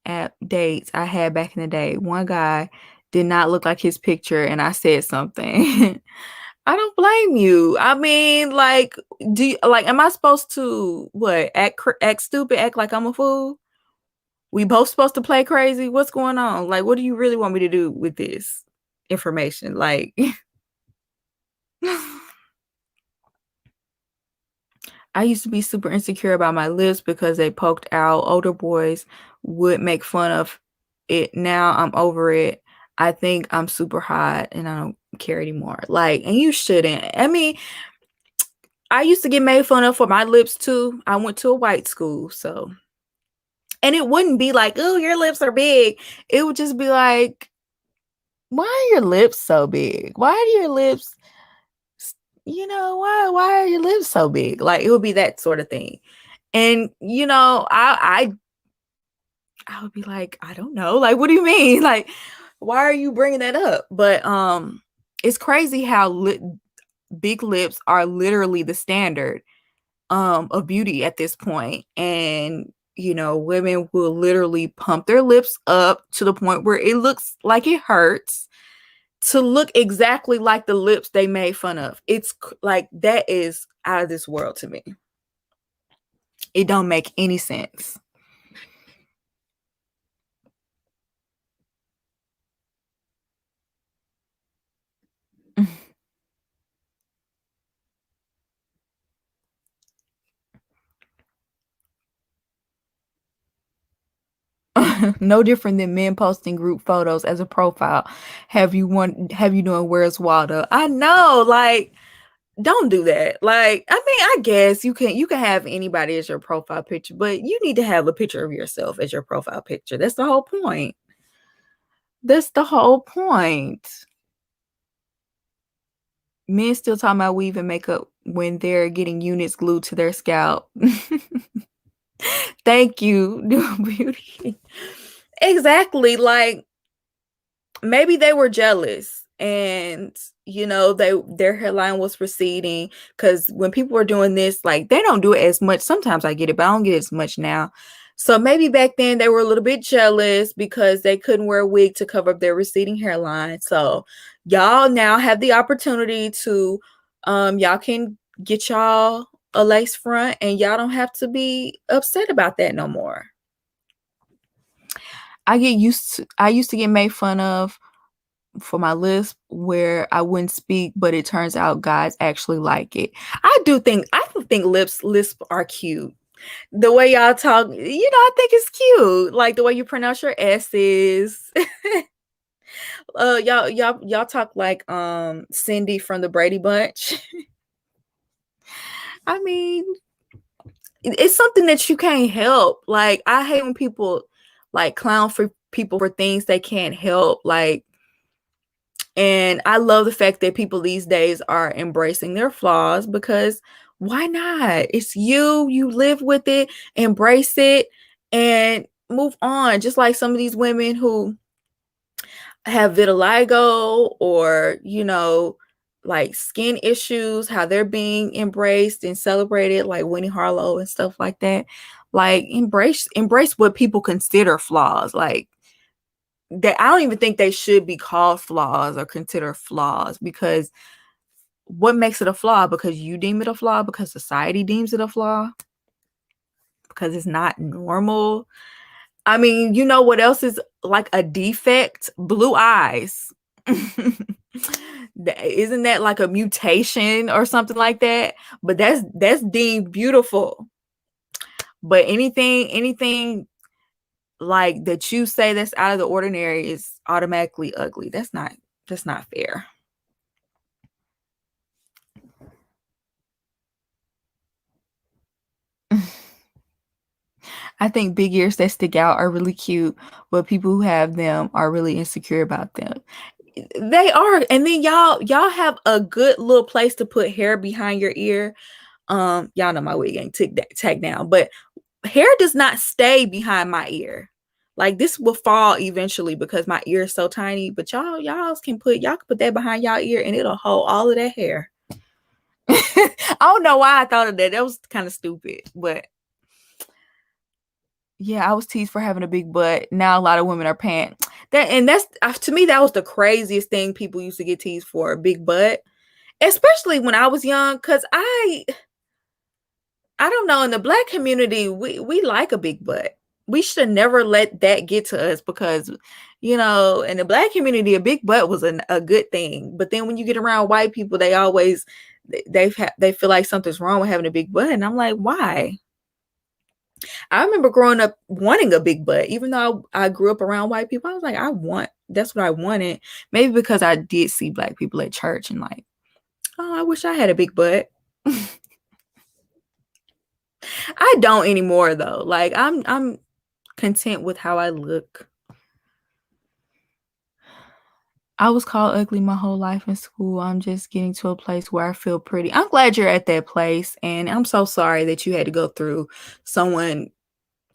app dates I had back in the day. One guy did not look like his picture and I said something. I don't blame you. I mean, like, am I supposed to what act stupid, act like I'm a fool? We both supposed to play crazy? What's going on? Like, what do you really want me to do with this information? Like, I used to be super insecure about my lips because they poked out. Older boys would make fun of it. Now I'm over it. I think I'm super hot and I don't care anymore. Like, and you shouldn't. I mean, I used to get made fun of for my lips too. I went to a white school, so. And it wouldn't be like, oh, your lips are big. It would just be like, why are your lips so big? Why are your lips, you know, why are your lips so big? Like it would be that sort of thing. And you know, I would be like, I don't know. Like, what do you mean? Like, why are you bringing that up? But it's crazy how big lips are literally the standard of beauty at this point. And you know, women will literally pump their lips up to the point where it looks like it hurts to look exactly like the lips they made fun of. It's like that is out of this world to me. It don't make any sense. No different than men posting group photos as a profile. Have you doing Where's Waldo? I know, like, don't do that. Like, I mean, I guess you can have anybody as your profile picture, but you need to have a picture of yourself as your profile picture. That's the whole point. That's the whole point. Men still talking about weave and makeup when they're getting units glued to their scalp. Thank you, New Beauty. Exactly. Like maybe they were jealous and their hairline was receding, because when people were doing this, like, they don't do it as much. Sometimes I get it, but I don't get it as much now. So maybe back then they were a little bit jealous because they couldn't wear a wig to cover up their receding hairline. So y'all now have the opportunity to y'all can get y'all a lace front, and y'all don't have to be upset about that no more. I used to get made fun of for my lisp, where I wouldn't speak, but it turns out guys actually like it. I do think lisp are cute. The way y'all talk, I think it's cute. Like the way you pronounce your S's. Y'all talk like Cindy from the Brady Bunch. I mean, it's something that you can't help. Like, I hate when people like clown for people for things they can't help. Like, and I love the fact that people these days are embracing their flaws, because why not? It's you live with it, embrace it, and move on. Just like some of these women who have vitiligo or, like skin issues, how they're being embraced and celebrated, like Winnie Harlow and stuff like that. Like, embrace what people consider flaws. Like, that I don't even think they should be called flaws or considered flaws, because what makes it a flaw? Because you deem it a flaw? Because society deems it a flaw? Because it's not normal? I mean, you know what else is like a defect? Blue eyes. Isn't that like a mutation or something like that? But that's deemed beautiful. But anything like that you say that's out of the ordinary is automatically ugly. That's not fair. I think big ears that stick out are really cute, but people who have them are really insecure about them. They are. And then y'all have a good little place to put hair behind your ear. Y'all know my wig ain't tagged down, but hair does not stay behind my ear. Like, this will fall eventually because my ear is so tiny, but y'all can put that behind y'all ear and it'll hold all of that hair. I don't know why I thought of that. That was kind of stupid, but yeah, I was teased for having a big butt. Now a lot of women are paying that, and that's to me that was the craziest thing people used to get teased for, a big butt, especially when I was young. Because I don't know, in the Black community, we like a big butt. We should never let that get to us, because in the Black community, a big butt was a good thing. But then when you get around white people, they always they feel like something's wrong with having a big butt, and I'm like, why? I remember growing up wanting a big butt, even though I grew up around white people. I was like, that's what I wanted. Maybe because I did see Black people at church and like, oh, I wish I had a big butt. I don't anymore though. Like, I'm content with how I look. I was called ugly my whole life in school. I'm just getting to a place where I feel pretty. I'm glad you're at that place, and I'm so sorry that you had to go through someone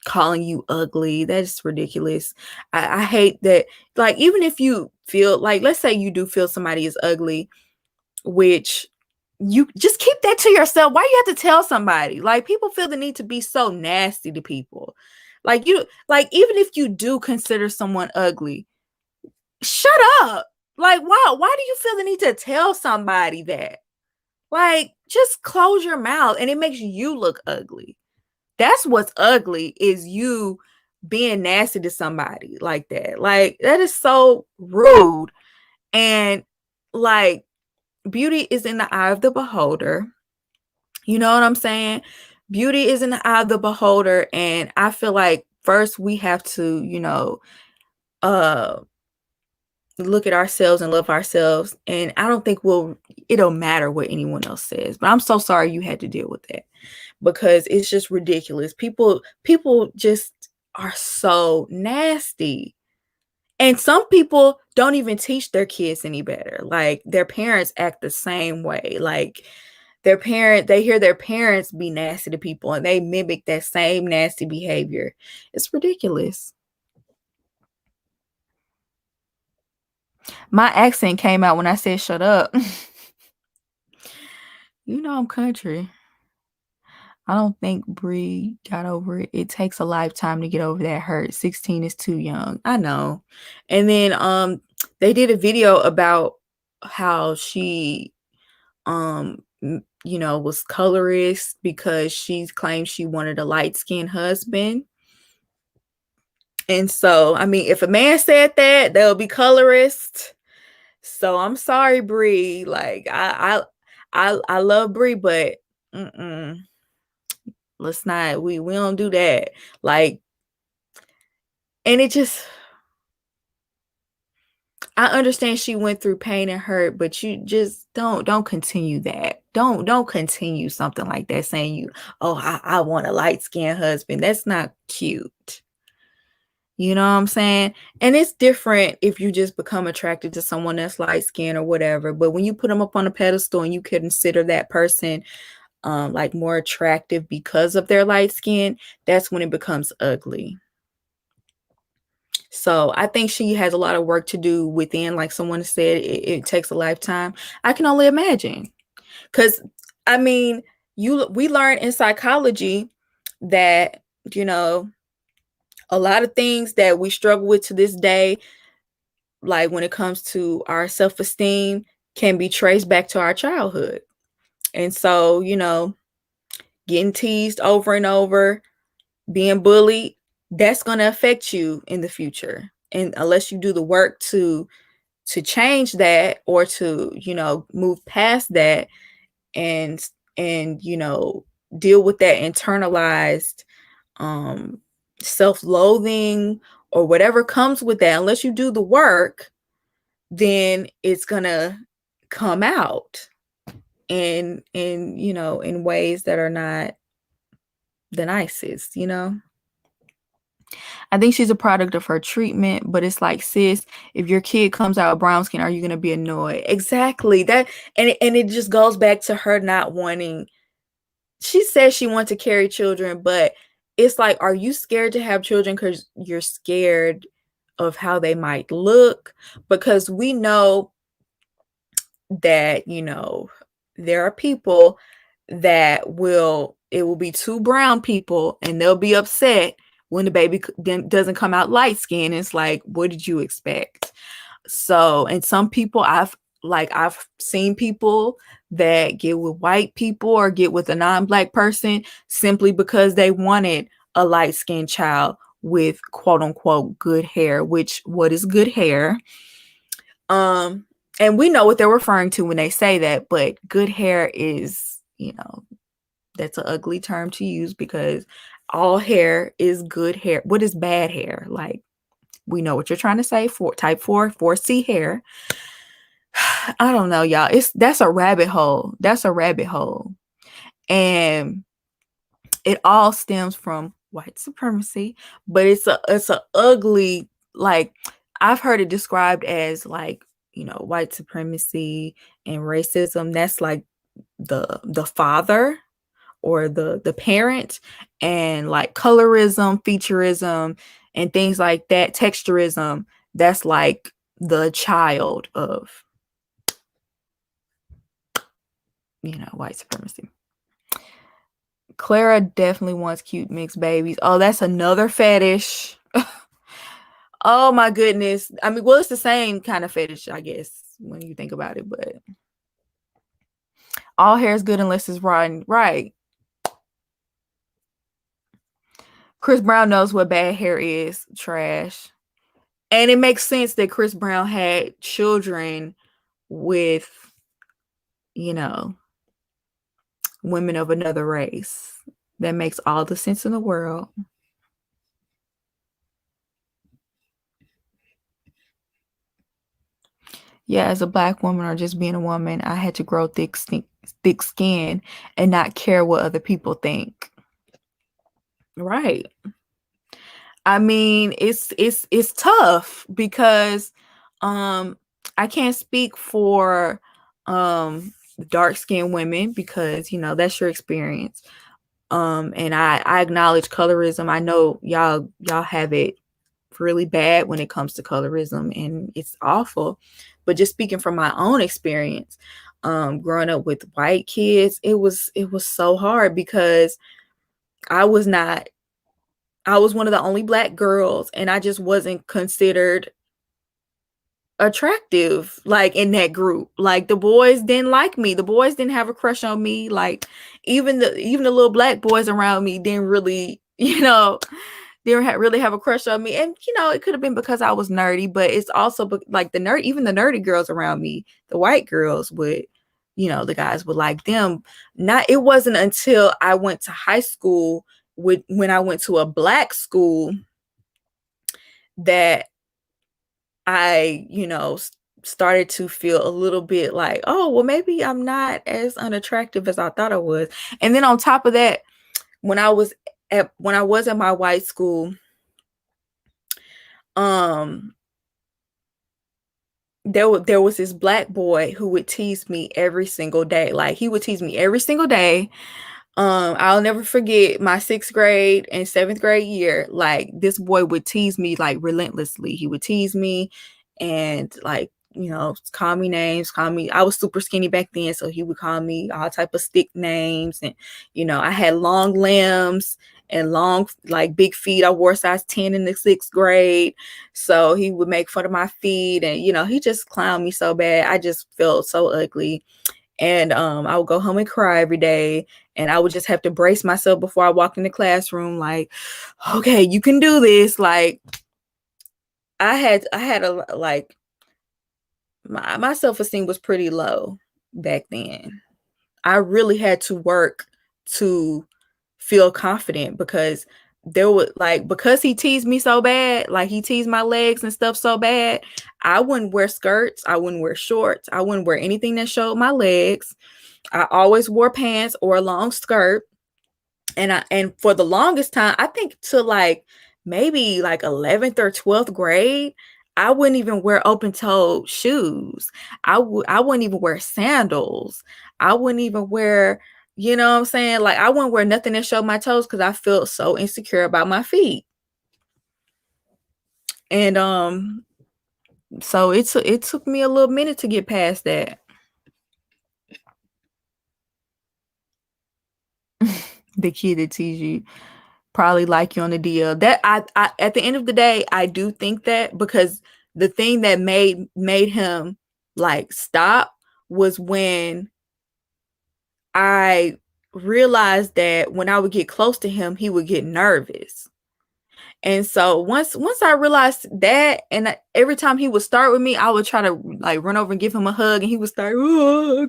calling you ugly. That's ridiculous. I hate that. Like, even if you feel like, let's say you do feel somebody is ugly, which you just keep that to yourself. Why you have to tell somebody? Like, people feel the need to be so nasty to people. Like, even if you do consider someone ugly, shut up. Like, why do you feel the need to tell somebody that? Like, just close your mouth, and it makes you look ugly. That's what's ugly, is you being nasty to somebody like that. Like, that is so rude. And like, beauty is in the eye of the beholder. You know what I'm saying? Beauty is in the eye of the beholder. And I feel like first we have to, look at ourselves and love ourselves. And I don't think it'll matter what anyone else says. But I'm so sorry you had to deal with that, because it's just ridiculous. People just are so nasty. And some people don't even teach their kids any better. Like, their parents act the same way. Like, they hear their parents be nasty to people and they mimic that same nasty behavior. It's ridiculous. My accent came out when I said shut up. You know I'm country. I don't think Bree got over it. It takes a lifetime to get over that hurt. 16 is too young. I know. And then they did a video about how she was colorist because she claimed she wanted a light-skinned husband. And so, I mean, if a man said that, they'll be colorist. So I'm sorry, Bree. Like I love Bree, but let's not. We don't do that. Like, and it just. I understand she went through pain and hurt, but you just don't continue that. Don't continue something like that saying I want a light-skinned husband. That's not cute. You know what I'm saying? And it's different if you just become attracted to someone that's light-skinned or whatever. But when you put them up on a pedestal and you consider that person like more attractive because of their light skin, that's when it becomes ugly. So I think she has a lot of work to do within, like someone said, it takes a lifetime. I can only imagine. Because, I mean, we learn in psychology that, a lot of things that we struggle with to this day, like when it comes to our self-esteem, can be traced back to our childhood. And so, getting teased over and over, being bullied, that's going to affect you in the future. And unless you do the work to change that or to, move past that and deal with that internalized self-loathing or whatever comes with that, unless you do the work, then it's going to come out in ways that are not the nicest. I think she's a product of her treatment, but it's like, sis, if your kid comes out brown skin, are you going to be annoyed? Exactly. That, and it just goes back to her not wanting. She says she wants to carry children, but it's like, are you scared to have children because you're scared of how they might look? Because we know that, there are people that it will be two brown people and they'll be upset when the baby doesn't come out light skinned. It's like, what did you expect? So, and some people I've seen people that get with white people or get with a non-black person simply because they wanted a light-skinned child with quote unquote good hair, which what is good hair? And we know what they're referring to when they say that, but good hair is, that's an ugly term to use because all hair is good hair. What is bad hair? Like, we know what you're trying to say for type 4C hair. I don't know, y'all. That's a rabbit hole. That's a rabbit hole. And it all stems from white supremacy, but it's a ugly, like, I've heard it described as like, white supremacy and racism. That's like the father or the parent, and like colorism, featureism, and things like that, texturism, that's like the child of, white supremacy. Clara definitely wants cute mixed babies. Oh, that's another fetish. Oh my goodness. I mean, well, it's the same kind of fetish, I guess, when you think about it, but all hair is good unless it's rotten. Right. Chris Brown knows what bad hair is. Trash. And it makes sense that Chris Brown had children with, women of another race. That makes all the sense in the world. Yeah, as a Black woman or just being a woman, I had to grow thick skin and not care what other people think. Right. I mean, it's tough because I can't speak for dark-skinned women because, that's your experience. And I acknowledge colorism. I know y'all have it really bad when it comes to colorism, and it's awful. But just speaking from my own experience, growing up with white kids, it was so hard because I was not I was one of the only Black girls, and I just wasn't considered attractive, like, in that group. Like, the boys didn't like me. The boys didn't have a crush on me. Like, even the little Black boys around me didn't really, really have a crush on me. And it could have been because I was nerdy, but it's also like even the nerdy girls around me, the white girls would, the guys would like them. It wasn't until I went to high school when I went to a Black school that I, started to feel a little bit like, oh, well, maybe I'm not as unattractive as I thought I was. And then on top of that, when I was at my white school, there was this Black boy who would tease me every single day. Like, he would tease me every single day. I'll never forget my 6th grade and 7th grade year. Like, this boy would tease me like relentlessly. He would tease me and, like, call me names, I was super skinny back then, so he would call me all type of stick names. And I had long limbs and long, like, big feet. I wore size 10 in the 6th grade, so he would make fun of my feet, and he just clowned me so bad. I just felt so ugly. And I would go home and cry every day, and I would just have to brace myself before I walked in the classroom, like, okay, you can do this. Like, I had a, like, my self-esteem was pretty low back then. I really had to work to feel confident, because because he teased me so bad, like, he teased my legs and stuff so bad, I wouldn't wear skirts, I wouldn't wear shorts, I wouldn't wear anything that showed my legs. I always wore pants or a long skirt. And for the longest time, I think to like maybe like 11th or 12th grade, I wouldn't even wear open-toed shoes. I wouldn't even wear sandals. I wouldn't even wear, you know what I'm saying? Like, I wouldn't wear nothing that showed my toes because I felt so insecure about my feet. And so it took me a little minute to get past that. The kid that tease you probably like you on the DL. That I at the end of the day, I do think that, because the thing that made him like stop was when I realized that when I would get close to him, he would get nervous. And so once I realized that, and every time he would start with me, I would try to like run over and give him a hug, and he would start,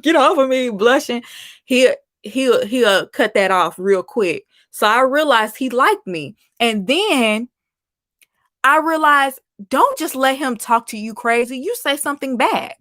get off of me, blushing. He'll cut that off real quick. So I realized he liked me. And then I realized, don't just let him talk to you crazy. You say something back.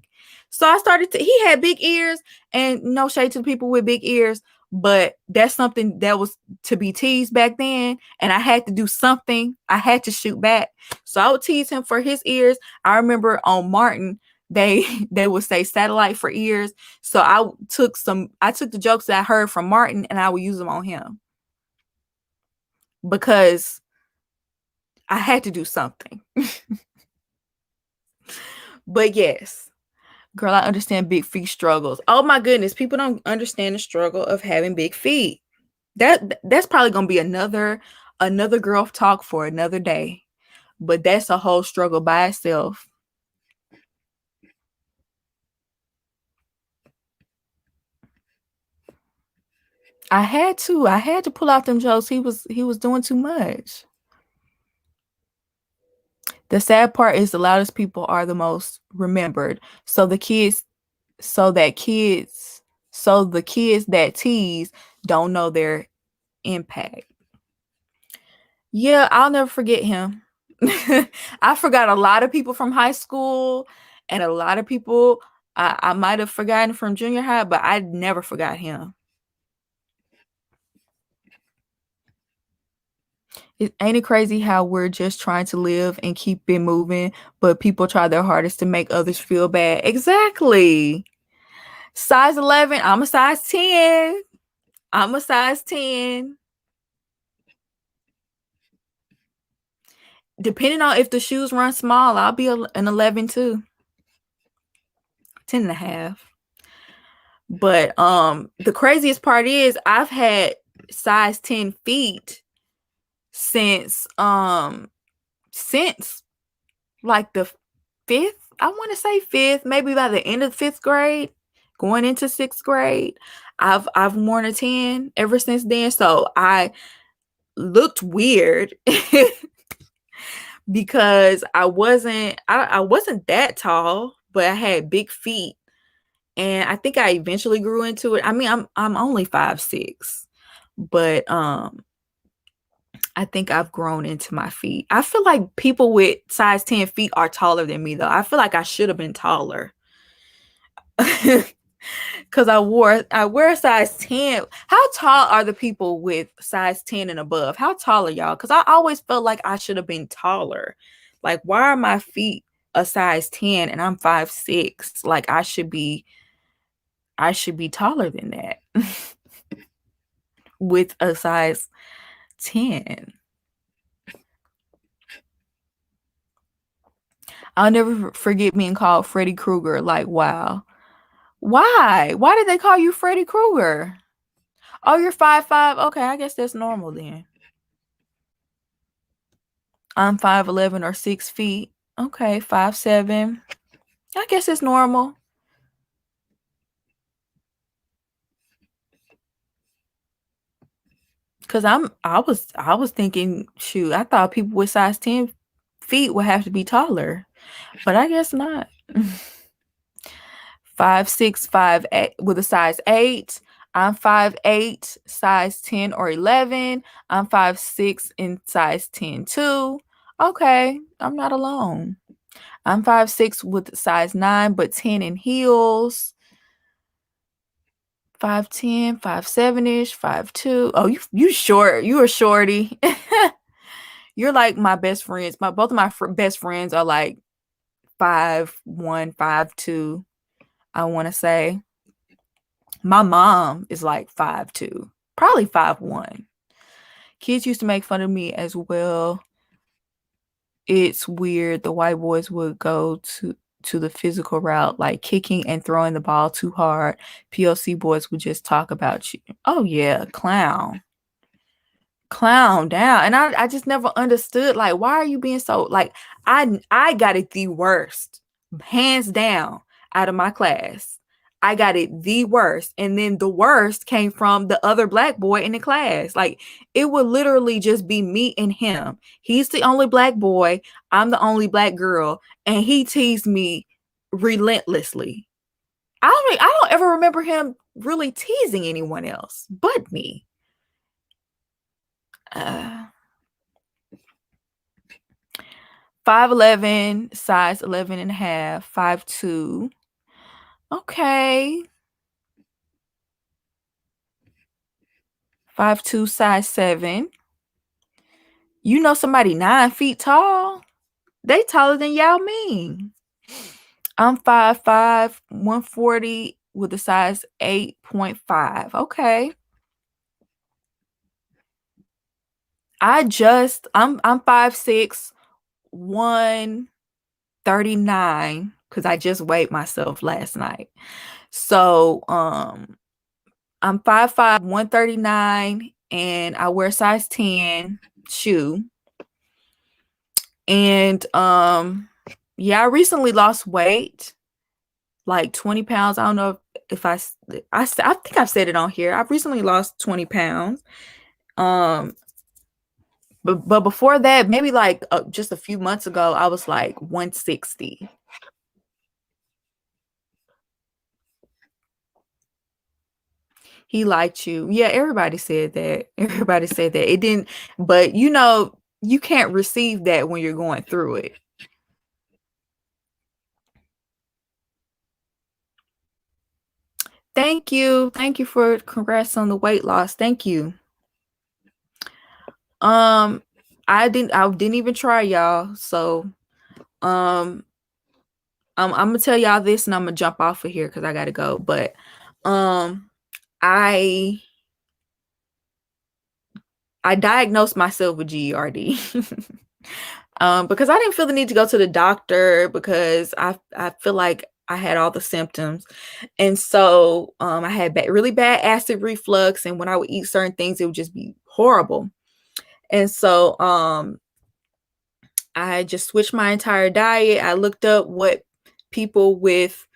So I started to, he had big ears, and no shade to the people with big ears, but that's something that was to be teased back then. And I had to do something. I had to shoot back. So I would tease him for his ears. I remember on Martin, they would say satellite for ears. So I took the jokes that I heard from Martin, and I would use them on him, because I had to do something. But yes, girl, I understand big feet struggles. Oh my goodness, people don't understand the struggle of having big feet. That's probably gonna be another girl talk for another day. But that's a whole struggle by itself. I had to pull out them jokes. He was doing too much. The sad part is the loudest people are the most remembered. So the kids that tease don't know their impact. Yeah, I'll never forget him. I forgot a lot of people from high school, and a lot of people I might have forgotten from junior high, but I never forgot him. Ain't it crazy how we're just trying to live and keep it moving, but people try their hardest to make others feel bad? Exactly. Size 11, I'm a size 10. I'm a size 10. depending on if the shoes run small, I'll be an 11 too. 10 and a half. But the craziest part is I've had size 10 feet since like the fifth, I want to say fifth, maybe by the end of fifth grade, going into sixth grade. I've worn a 10 ever since then. So I looked weird because I wasn't that tall, but I had big feet. And I think I eventually grew into it. I mean, I'm only 5'6", but I think I've grown into my feet. I feel like people with size 10 feet are taller than me, though. I feel like I should have been taller. Because I wear a size 10. How tall are the people with size 10 and above? How tall are y'all? Because I always felt like I should have been taller. Like, why are my feet a size 10 and I'm 5'6"? Like, I should be taller than that with a size 10. I'll never forget being called Freddy Krueger. Like, wow. Why? Why did they call you Freddy Krueger? Oh, you're 5'5". Okay, I guess that's normal then. I'm 5'11" or 6 feet. Okay, 5'7". I guess it's normal. Cause I was thinking, shoot, I thought people with size 10 feet would have to be taller, but I guess not. 5'6", 5'8" with a size 8. I'm 5'8", size 10 or 11. I'm 5'6" in size 10 too. Okay, I'm not alone. I'm 5'6" with size 9, but 10 in heels. 5'10", 5'7"ish, 5'2". Oh, you short. You a shorty. You're like my best friends. Both of my best friends are like 5'1", 5'2". I want to say. My mom is like 5'2", probably 5'1". Kids used to make fun of me as well. It's weird. The white boys would go to the physical route, like kicking and throwing the ball too hard. POC boys would just talk about you. Oh yeah, clown down. And I just never understood, like, why are you being so, like, I got it the worst, hands down, out of my class. I got it the worst. And then the worst came from the other black boy in the class. Like, it would literally just be me and him. He's the only black boy. I'm the only black girl. And he teased me relentlessly. I don't ever remember him really teasing anyone else but me. 5'11", size 11 and a half, 5'2". Okay. 5'2", size 7. You know somebody 9 feet tall? They taller than Yao Ming. I'm 5'5", 140 with a size 8.5. Okay. I'm 5'6", 139, because I just weighed myself last night. So I'm 5'5", 139, and I wear size 10 shoe. And yeah, I recently lost weight, like 20 pounds. I don't know if I think I've said it on here. I've recently lost 20 pounds. But before that, maybe like just a few months ago, I was like 160. He liked you. Yeah, everybody said that. Everybody said that. It didn't, but you know, you can't receive that when you're going through it. Thank you. Thank you for congrats on the weight loss. Thank you. I didn't even try, y'all. So I'm gonna tell y'all this and I'm gonna jump off of here because I gotta go. But I diagnosed myself with GERD. because I didn't feel the need to go to the doctor because I feel like I had all the symptoms. And so I had really bad acid reflux, and when I would eat certain things, it would just be horrible. And so I just switched my entire diet. I looked up what people with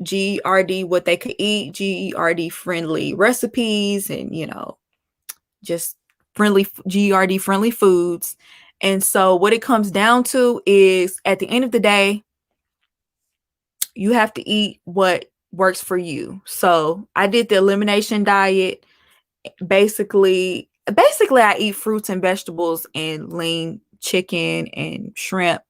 GERD, what they could eat, GERD friendly recipes, and just friendly GERD friendly foods. And so what it comes down to is, at the end of the day, you have to eat what works for you. So I did the elimination diet. Basically I eat fruits and vegetables and lean chicken and shrimp,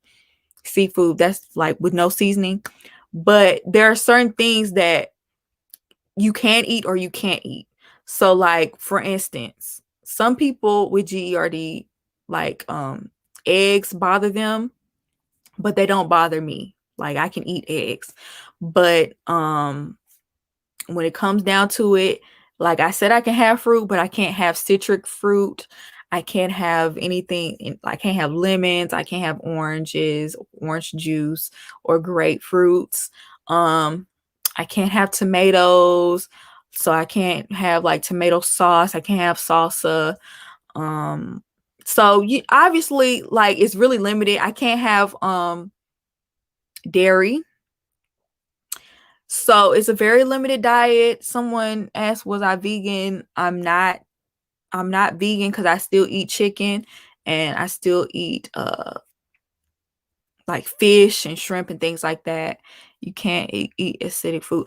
seafood, that's like with no seasoning. But there are certain things that you can eat or you can't eat. So like, for instance, some people with GERD, like eggs bother them, but they don't bother me. Like, I can eat eggs. But when it comes down to it, like I said, I can have fruit, but I can't have citric fruit. I can't have anything. I can't have lemons. I can't have oranges, orange juice, or grapefruits. I can't have tomatoes. So I can't have like tomato sauce. I can't have salsa. So obviously, like, it's really limited. I can't have dairy. So it's a very limited diet. Someone asked, was I vegan? I'm not vegan because I still eat chicken, and I still eat like fish and shrimp and things like that. You can't eat acidic food.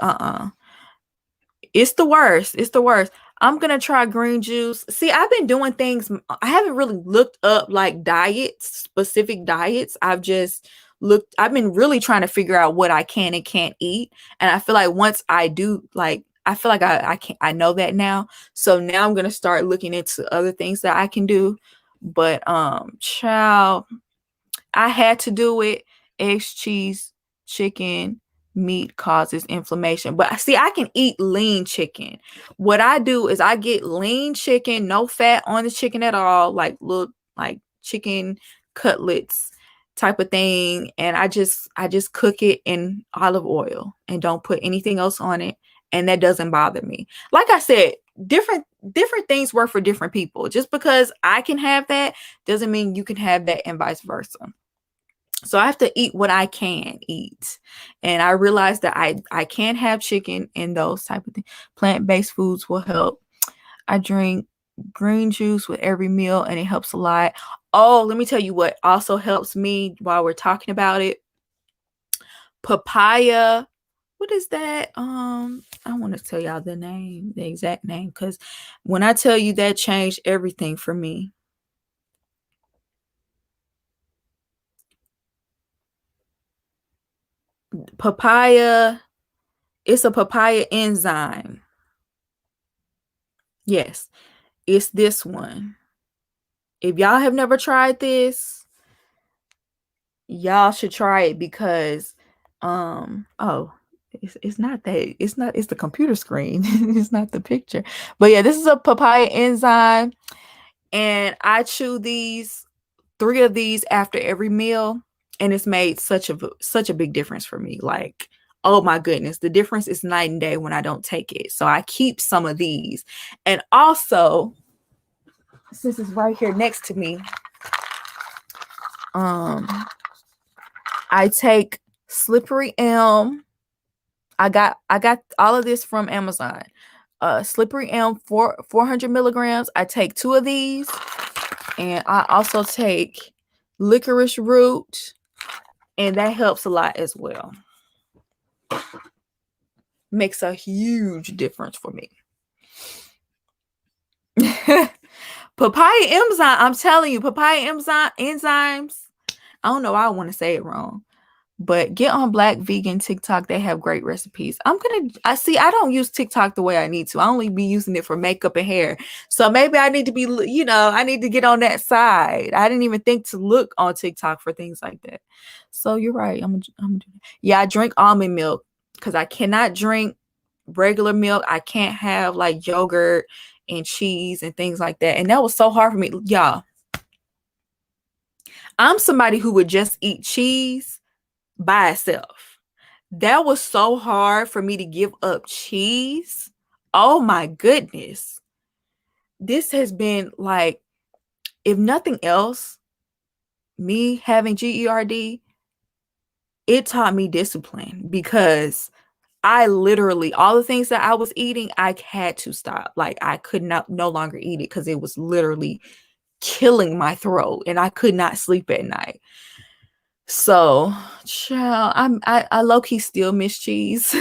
It's the worst. It's the worst. I'm gonna try green juice. See, I've been doing things. I haven't really looked up like diets, specific diets. I've been really trying to figure out what I can and can't eat. And I feel like once I do, like, I feel like I know that now. So now I'm gonna start looking into other things that I can do. But child, I had to do it. Eggs, cheese, chicken, meat causes inflammation. But see, I can eat lean chicken. What I do is I get lean chicken, no fat on the chicken at all, like little like chicken cutlets type of thing, and I just cook it in olive oil and don't put anything else on it, and that doesn't bother me. Like I said, different things work for different people. Just because I can have that doesn't mean you can have that, and vice versa. So I have to eat what I can eat. And I realized that I can't have chicken and those type of things. Plant-based foods will help. I drink green juice with every meal, and it helps a lot. Oh, let me tell you what also helps me while we're talking about it. Papaya. What is that? I want to tell y'all the exact name, because when I tell you, that changed everything for me. Papaya. It's a papaya enzyme. Yes, it's this one. If y'all have never tried this, y'all should try it, because oh, it's not that. It's the computer screen. It's not the picture. But yeah, this is a papaya enzyme, and I chew 3 of these after every meal, and it's made such a big difference for me. Like, oh my goodness, the difference is night and day when I don't take it. So I keep some of these. And also, since it's right here next to me, I take slippery elm. I got all of this from Amazon. Slippery elm, 400 milligrams. I take 2 of these, and I also take licorice root, and that helps a lot as well. Makes a huge difference for me. Papaya enzyme, I'm telling you, papaya enzymes. I don't know why I want to say it wrong, but get on Black Vegan TikTok. They have great recipes. I don't use TikTok the way I need to. I only be using it for makeup and hair. So maybe I need to be, I need to get on that side. I didn't even think to look on TikTok for things like that. So you're right. I'm gonna do that. Yeah, I drink almond milk because I cannot drink regular milk. I can't have like yogurt and cheese and things like that. And that was so hard for me. Y'all, I'm somebody who would just eat cheese by itself. That was so hard for me to give up cheese. Oh my goodness. This has been like, if nothing else, me having GERD, it taught me discipline because I literally, all the things that I was eating, I had to stop. Like I could not no longer eat it because it was literally killing my throat and I could not sleep at night. So, child, I low-key still miss cheese.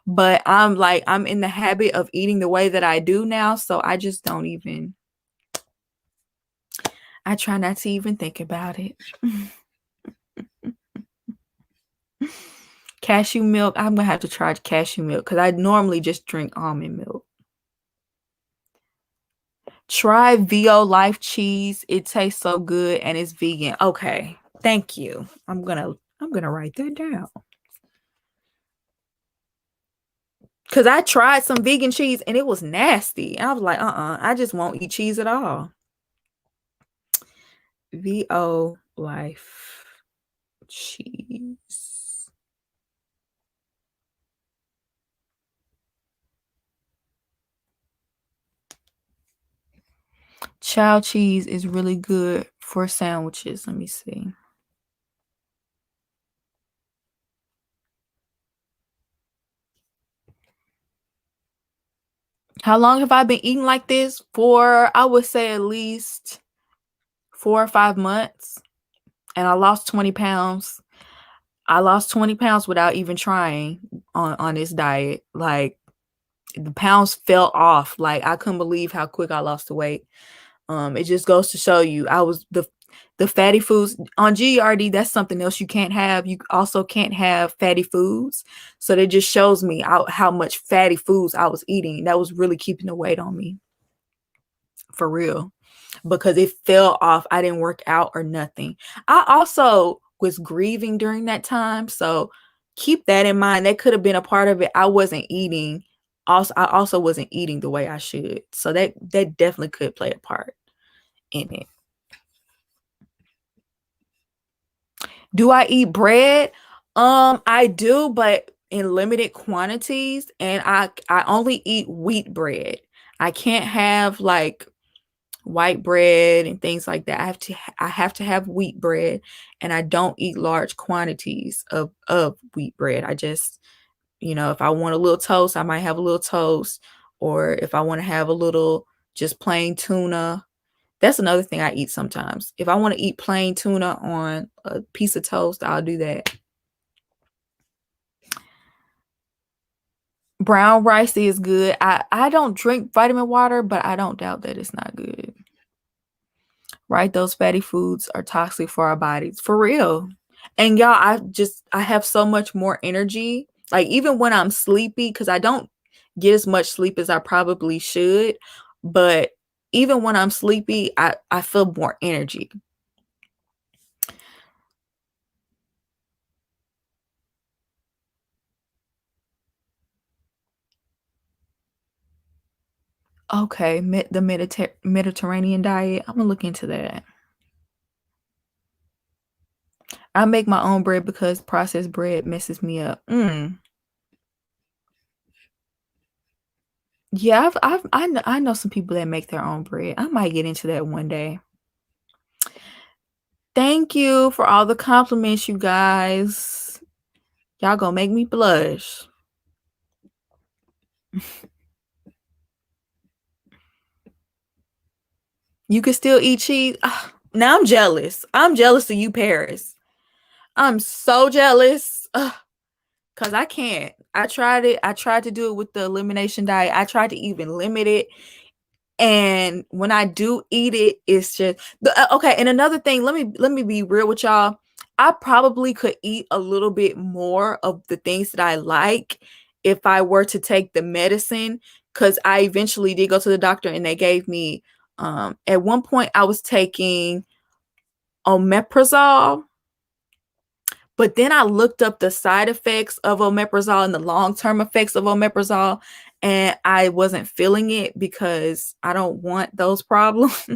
But I'm in the habit of eating the way that I do now, so I just don't even, I try not to even think about it. Cashew milk, I'm gonna have to try cashew milk because I normally just drink almond milk. Try VO Life cheese. It tastes so good and it's vegan. Okay, thank you. I'm gonna write that down. Cause I tried some vegan cheese and it was nasty. And I was like, I just won't eat cheese at all. VO Life cheese. Chow cheese is really good for sandwiches. Let me see. How long have I been eating like this? For, I would say at least 4 or 5 months. And I lost 20 pounds. I lost 20 pounds without even trying on this diet. Like the pounds fell off. Like I couldn't believe how quick I lost the weight. It just goes to show you I was the fatty foods on GERD. That's something else you can't have. You also can't have fatty foods. So that just shows me how much fatty foods I was eating. That was really keeping the weight on me. For real. Because it fell off. I didn't work out or nothing. I also was grieving during that time. So keep that in mind. That could have been a part of it. I wasn't eating. I also wasn't eating the way I should. So that definitely could play a part in it. Do I eat bread? I do, but in limited quantities, and I only eat wheat bread. I can't have like white bread and things like that. I have to have wheat bread, and I don't eat large quantities of wheat bread. I just, if I want a little toast, I might have a little toast, or if I want to have a little just plain tuna. That's another thing I eat sometimes. If I want to eat plain tuna on a piece of toast, I'll do that. Brown rice is good. I don't drink vitamin water, but I don't doubt that it's not good. Right? Those fatty foods are toxic for our bodies. For real. And y'all, I have so much more energy. Like even when I'm sleepy, because I don't get as much sleep as I probably should. But even when I'm sleepy, I feel more energy. Okay, the Mediterranean diet. I'm gonna look into that. I make my own bread because processed bread messes me up. Yeah, I know some people that make their own bread. I might get into that one day. Thank you for all the compliments, you guys. Y'all gonna make me blush. You can still eat cheese. Now I'm jealous. I'm jealous of you, Paris. I'm so jealous. Cause I can't. I tried it. I tried to do it with the elimination diet. I tried to even limit it. And when I do eat it, it's just okay. And another thing, let me be real with y'all. I probably could eat a little bit more of the things that I like if I were to take the medicine. Cause I eventually did go to the doctor and they gave me at one point I was taking omeprazole. But then I looked up the side effects of omeprazole and the long-term effects of omeprazole, and I wasn't feeling it because I don't want those problems.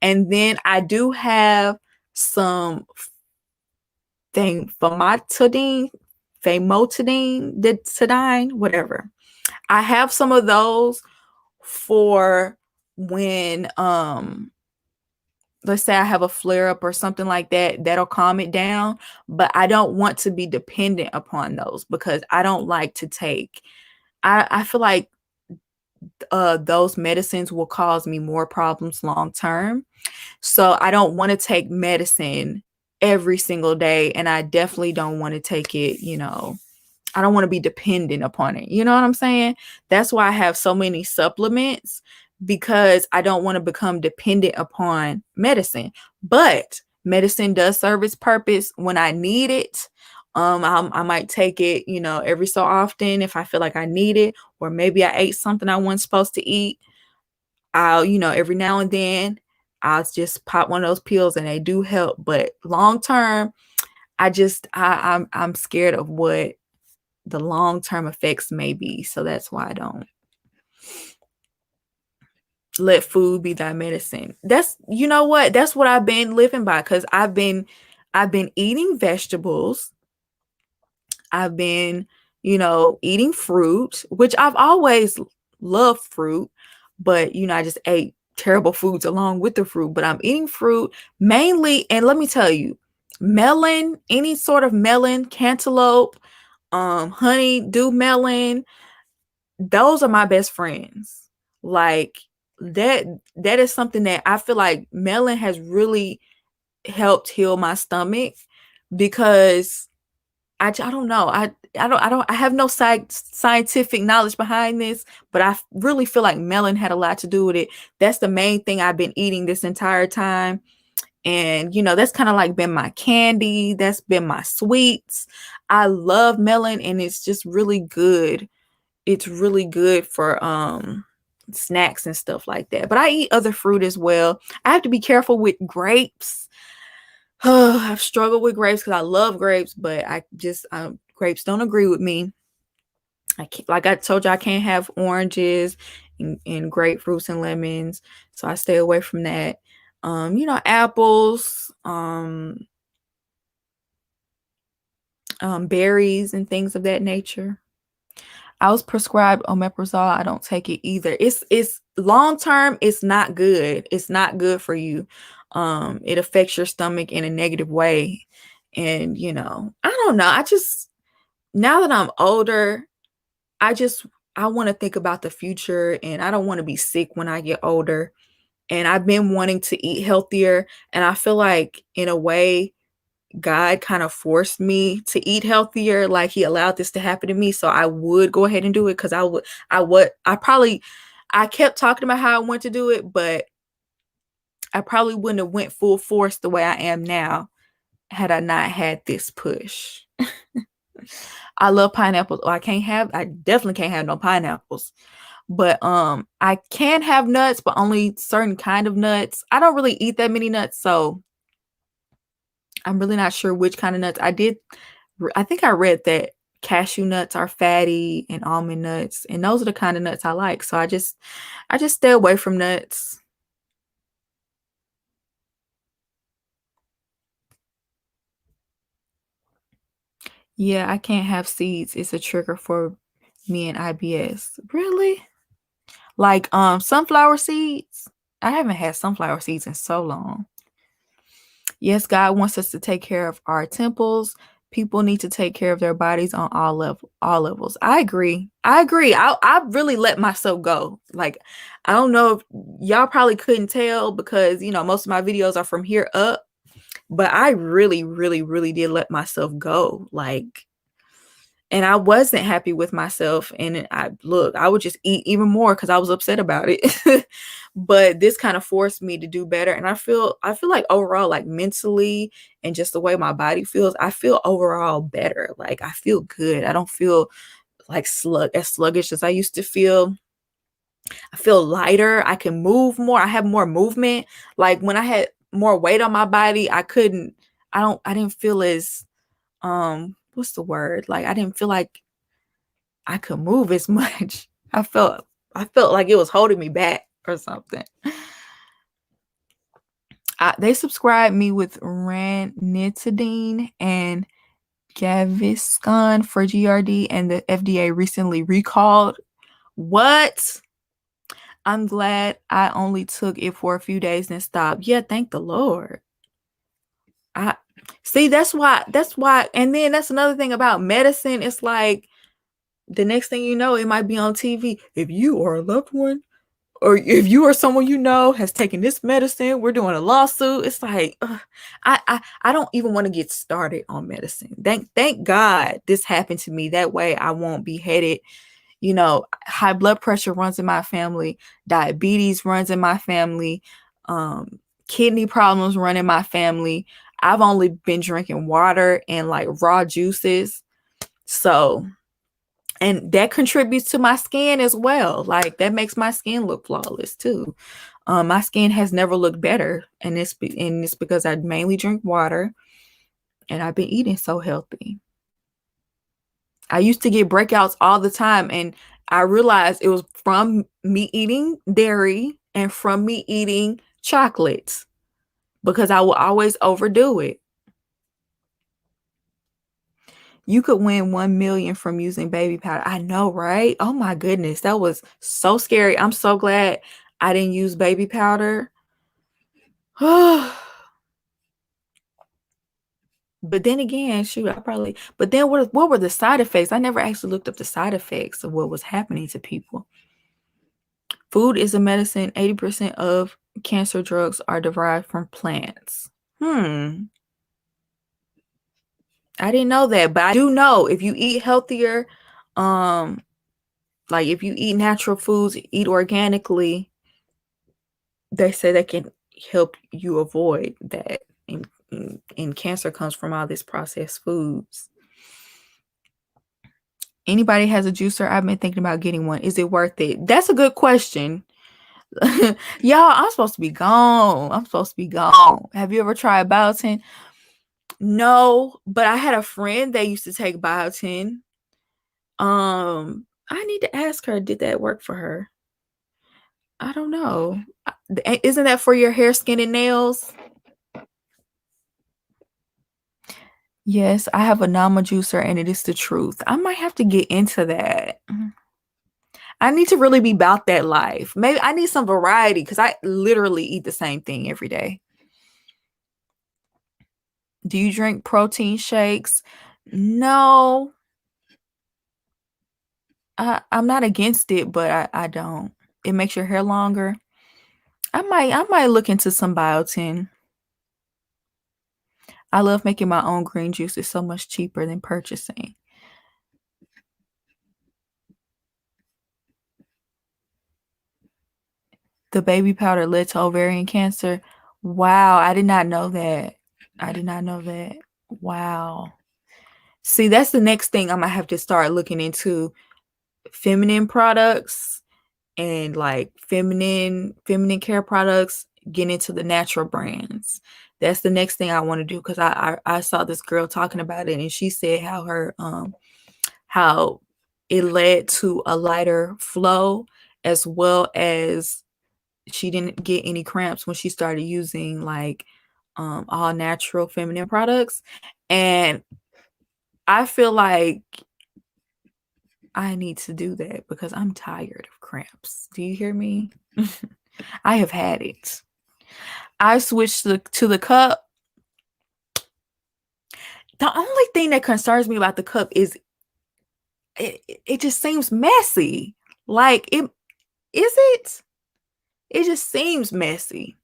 And then I do have some famotidine, whatever. I have some of those for when let's say I have a flare up or something like that, that'll calm it down. But I don't want to be dependent upon those because I don't like to take, I feel like those medicines will cause me more problems long term. So I don't want to take medicine every single day. And I definitely don't want to take it, I don't want to be dependent upon it. You know what I'm saying? That's why I have so many supplements, because I don't want to become dependent upon medicine. But medicine does serve its purpose when I need it. I might take it, every so often if I feel like I need it, or maybe I ate something I wasn't supposed to eat. I'll, every now and then I'll just pop one of those pills and they do help. But long term, I'm scared of what the long-term effects may be. So that's why I don't let food be thy medicine. That's, you know what? That's what I've been living by, because I've been eating vegetables. I've been, eating fruit, which I've always loved fruit, but I just ate terrible foods along with the fruit. But I'm eating fruit mainly, and let me tell you, melon, any sort of melon, cantaloupe, honey-dew melon, those are my best friends. Like that is something that I feel like melon has really helped heal my stomach, because I don't know. I have no scientific knowledge behind this, but I really feel like melon had a lot to do with it. That's the main thing I've been eating this entire time. And that's kind of like been my candy. That's been my sweets. I love melon, and it's just really good. It's really good for snacks and stuff like that. But I eat other fruit as well. I have to be careful with grapes. I've struggled with grapes because I love grapes, but grapes don't agree with me. Like I told you, I can't have oranges and grapefruits and lemons, so I stay away from that. Apples, berries and things of that nature. I was prescribed omeprazole. I don't take it either. It's long term, it's not good. It's not good for you. It affects your stomach in a negative way. And I don't know. Now that I'm older, I want to think about the future, and I don't want to be sick when I get older. And I've been wanting to eat healthier, and I feel like in a way God kind of forced me to eat healthier. Like he allowed this to happen to me, so I would go ahead and do it, because I kept talking about how I want to do it, but I probably wouldn't have went full force the way I am now had I not had this push. I love pineapples. I definitely can't have no pineapples. But I can have nuts, but only certain kind of nuts. I don't really eat that many nuts, so I'm really not sure which kind of nuts. I think I read that cashew nuts are fatty and almond nuts, and those are the kind of nuts I like. So I just stay away from nuts. Yeah, I can't have seeds. It's a trigger for me and IBS. Really? Like sunflower seeds? I haven't had sunflower seeds in so long. Yes, God wants us to take care of our temples. People need to take care of their bodies on all levels. I agree. I really let myself go. Like, I don't know if y'all probably couldn't tell, because most of my videos are from here up, but I really, really, really did let myself go. Like, and I wasn't happy with myself, and I would just eat even more because I was upset about it. But this kind of forced me to do better, and I feel like overall, like mentally and just the way my body feels, I feel overall better. Like I feel good. I don't feel like as sluggish as I used to feel. I feel lighter. I can move more. I have more movement. Like when I had more weight on my body, I didn't feel as what's the word? Like I didn't feel like I could move as much. I felt like it was holding me back or something. They subscribed me with ranitidine and Gaviscon for GERD, and the FDA recently recalled. What? I'm glad I only took it for a few days and stopped. Yeah, thank the Lord. I see that's why, and then that's another thing about medicine. It's like the next thing you know, it might be on TV. If you or a loved one, or if you or someone you know has taken this medicine, we're doing a lawsuit. It's like, I don't even want to get started on medicine. Thank God this happened to me. That way I won't be headed. You know, high blood pressure runs in my family, diabetes runs in my family, kidney problems run in my family. I've only been drinking water and like raw juices. So, and that contributes to my skin as well. Like that makes my skin look flawless too. My skin has never looked better, and it's because I mainly drink water and I've been eating so healthy. I used to get breakouts all the time, and I realized it was from me eating dairy and from me eating chocolates, because I will always overdo it. You could win 1 million from using baby powder. I know, right? Oh my goodness, that was so scary. I'm so glad I didn't use baby powder. But then again, shoot, but then what were the side effects? I never actually looked up the side effects of what was happening to people. Food is a medicine. 80% of cancer drugs are derived from plants. I didn't know that, but I do know if you eat healthier, like if you eat natural foods, eat organically, they say that can help you avoid that. And cancer comes from all this processed foods. Anybody has a juicer? I've been thinking about getting one. Is it worth it? That's a good question. Y'all, I'm supposed to be gone. Have you ever tried biotin? No, but I had a friend that used to take biotin. I need to ask her, did that work for her? I don't know. Isn't that for your hair, skin, and nails? Yes, I have a Nama juicer, and it is the truth. I might have to get into that. I need to really be about that life. Maybe I need some variety, because I literally eat the same thing every day. Do you drink protein shakes? No. I'm not against it, but I don't. It makes your hair longer. I might look into some biotin. I love making my own green juice. It's so much cheaper than purchasing. The baby powder led to ovarian cancer. Wow, I did not know that. Wow. See, that's the next thing I'm gonna have to start looking into. Feminine products and like feminine care products, get into the natural brands. That's the next thing I want to do, because I saw this girl talking about it, and she said how her how it led to a lighter flow, as well as she didn't get any cramps when she started using like all natural feminine products. And I feel like I need to do that because I'm tired of cramps. Do you hear me? I have had it. I switched to the cup. The only thing that concerns me about the cup is it just seems messy. Like it is it? It just seems messy.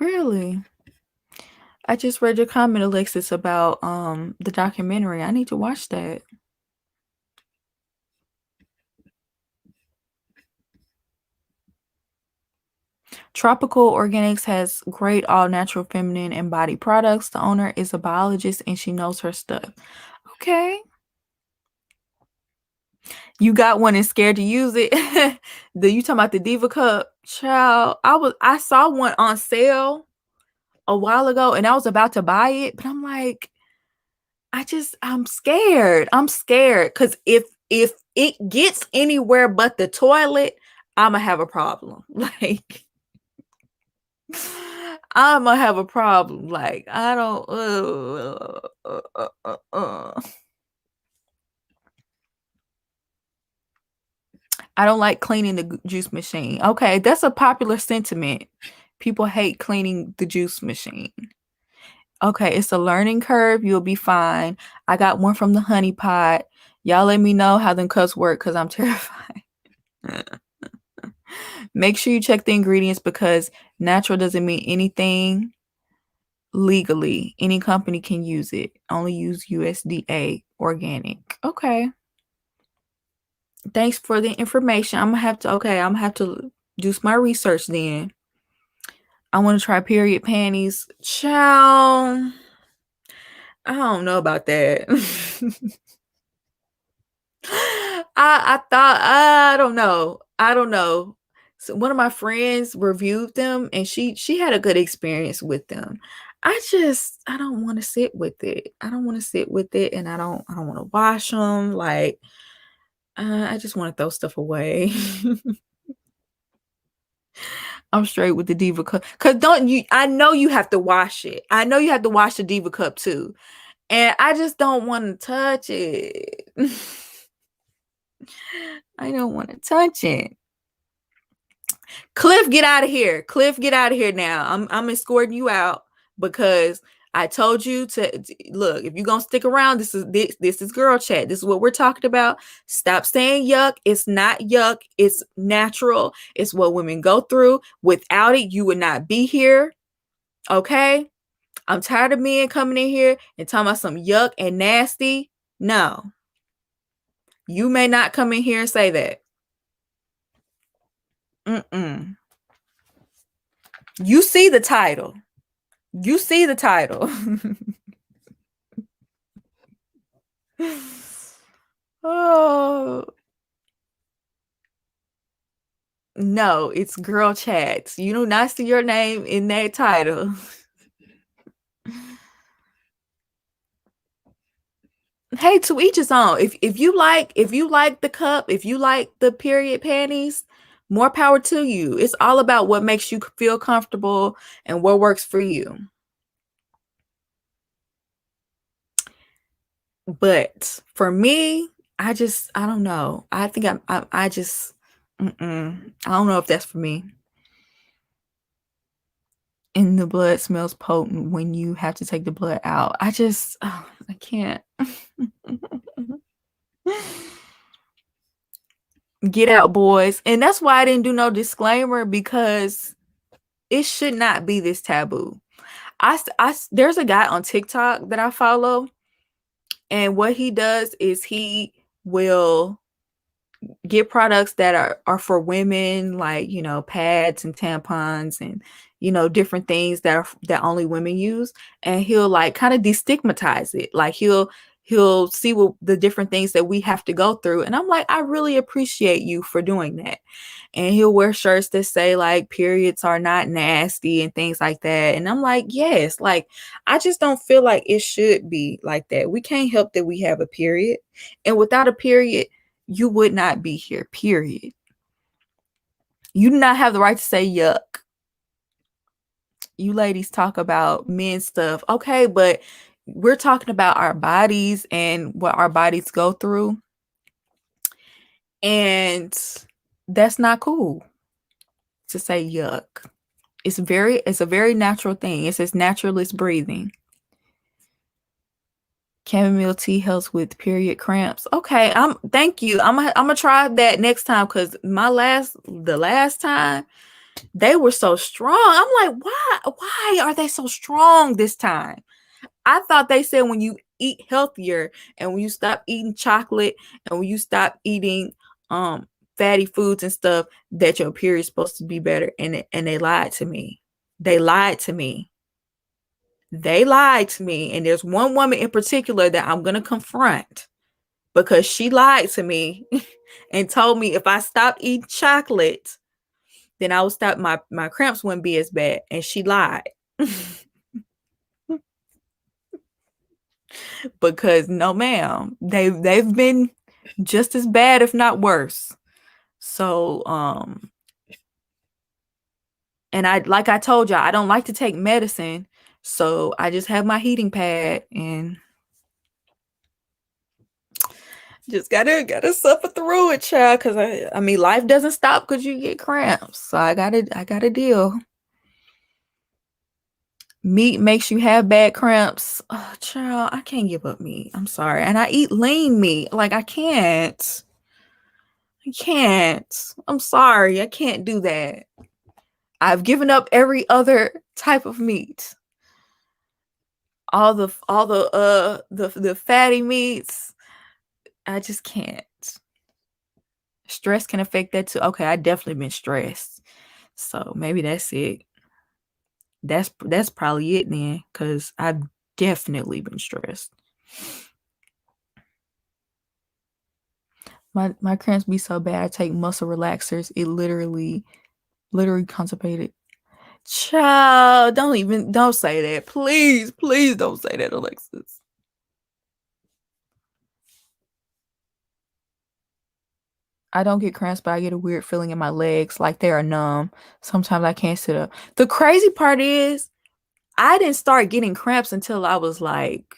Really? I just read your comment, Alexis, about the documentary. I need to watch that. Tropical Organics has great all-natural feminine and body products. The owner is a biologist and she knows her stuff. Okay. You got one and scared to use it. You talking about the Diva Cup? Child, I saw one on sale a while ago and I was about to buy it, but I'm like, I'm scared. I'm scared because if it gets anywhere but the toilet, I'ma have a problem. Like I'ma have a problem. Like I don't I don't like cleaning the juice machine. Okay, that's a popular sentiment. People hate cleaning the juice machine. Okay, it's a learning curve. You'll be fine. I got one from the honey pot. Y'all let me know how them cups work because I'm terrified. Make sure you check the ingredients because natural doesn't mean anything legally. Any company can use it. Only use USDA organic. Okay. Thanks for the information. I'm gonna have to do my research then. I want to try period panties. Child, I don't know about that. I thought I don't know. I don't know. So one of my friends reviewed them and she had a good experience with them. I don't want to sit with it. I don't want to sit with it and I don't want to wash them. Like I just want to throw stuff away. I'm straight with the Diva Cup. Cause I know you have to wash it. I know you have to wash the Diva Cup too. And I just don't want to touch it. I don't want to touch it. Cliff, get out of here. Cliff, get out of here now. I'm escorting you out because I told you to look. If you're gonna stick around, this is girl chat. This is what we're talking about. Stop saying yuck. It's not yuck. It's natural. It's what women go through. Without it, you would not be here. Okay. I'm tired of men coming in here and talking about some yuck and nasty. No. You may not come in here and say that. You see the title. You see the title. Oh. No, it's girl chats. You do not see your name in that title. Hey, to each his own. If you like the cup, if you like the period panties, more power to you. It's all about what makes you feel comfortable and what works for you. But for me, I don't know. I think I just I don't know if that's for me. And the blood smells potent when you have to take the blood out. I can't. Get out, boys. And that's why I didn't do no disclaimer because it should not be this taboo. There's a guy on TikTok that I follow, and what he does is he will get products that are for women, like, you know, pads and tampons and, you know, different things that only women use, and he'll like kind of destigmatize it. Like he'll see what the different things that we have to go through, and I'm like, I really appreciate you for doing that. And he'll wear shirts that say like periods are not nasty and things like that, and I'm like, yes, like I just don't feel like it should be like that. We can't help that we have a period, and without a period you would not be here, period. You do not have the right to say yuck. You ladies talk about men stuff, okay, but we're talking about our bodies and what our bodies go through, and that's not cool to say yuck. It's a very natural thing. It's as natural as breathing. Chamomile tea helps with period cramps. Okay, thank you. I'm gonna try that next time because the last time they were so strong. I'm like, why are they so strong this time? I thought they said when you eat healthier and when you stop eating chocolate and when you stop eating fatty foods and stuff that your period's supposed to be better, and they lied to me. They lied to me. They lied to me. And there's one woman in particular that I'm going to confront. because she lied to me and told me if I stopped eating chocolate, then I would stop, my cramps wouldn't be as bad. And she lied. Because no ma'am, they've been just as bad, if not worse. So and like I told y'all, I don't like to take medicine, so I just have my heating pad and just gotta suffer through it, child. Cause I mean, life doesn't stop because you get cramps. So I gotta deal. Meat makes you have bad cramps. Oh, child, I can't give up meat. I'm sorry. And I eat lean meat. Like I can't. I'm sorry. I can't do that. I've given up every other type of meat. All the fatty meats. I just can't. Stress can affect that too. Okay, I definitely been stressed. So maybe that's it. That's probably it then, because I've definitely been stressed. My cramps be so bad, I take muscle relaxers. It literally constipated. Child, don't say that. Please don't say that, Alexis. I don't get cramps, but I get a weird feeling in my legs, like they are numb. Sometimes I can't sit up. The crazy part is, I didn't start getting cramps until I was like,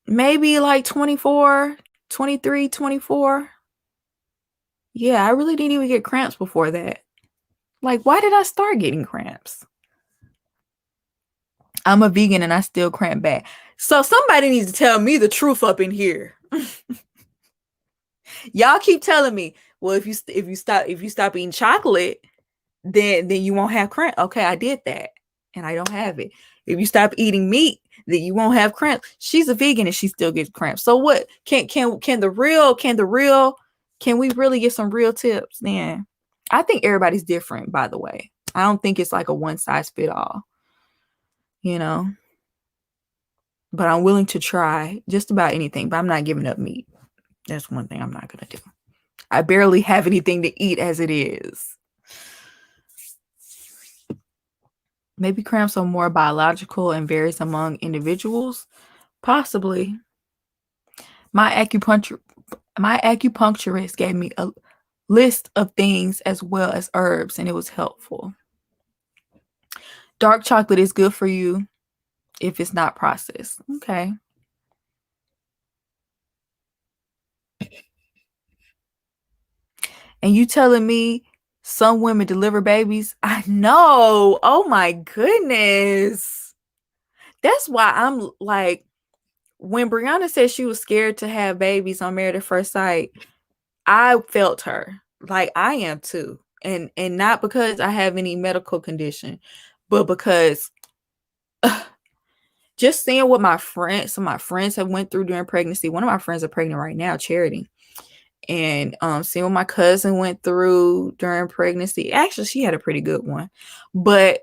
maybe like 24, 23, 24. Yeah, I really didn't even get cramps before that. Like, why did I start getting cramps? I'm a vegan and I still cramp back. So somebody needs to tell me the truth up in here. Y'all keep telling me, well, if you stop eating chocolate, then you won't have cramp. Okay, I did that and I don't have it. If you stop eating meat, then you won't have cramps. She's a vegan and she still gets cramps. So what? Can we really get some real tips then? I think everybody's different, by the way. I don't think it's like a one size fit all, you know. But I'm willing to try just about anything, but I'm not giving up meat. That's one thing I'm not going to do. I barely have anything to eat as it is. Maybe cramps are more biological and varies among individuals. Possibly. My acupuncturist gave me a list of things as well as herbs, and it was helpful. Dark chocolate is good for you if it's not processed. Okay. And you telling me some women deliver babies? I know. Oh my goodness. That's why I'm like, when Brianna said she was scared to have babies on Married at First Sight, I felt her. Like I am too. And not because I have any medical condition, but because just seeing what some of my friends have went through during pregnancy. One of my friends are pregnant right now, Charity. And seeing what my cousin went through during pregnancy. Actually, she had a pretty good one. But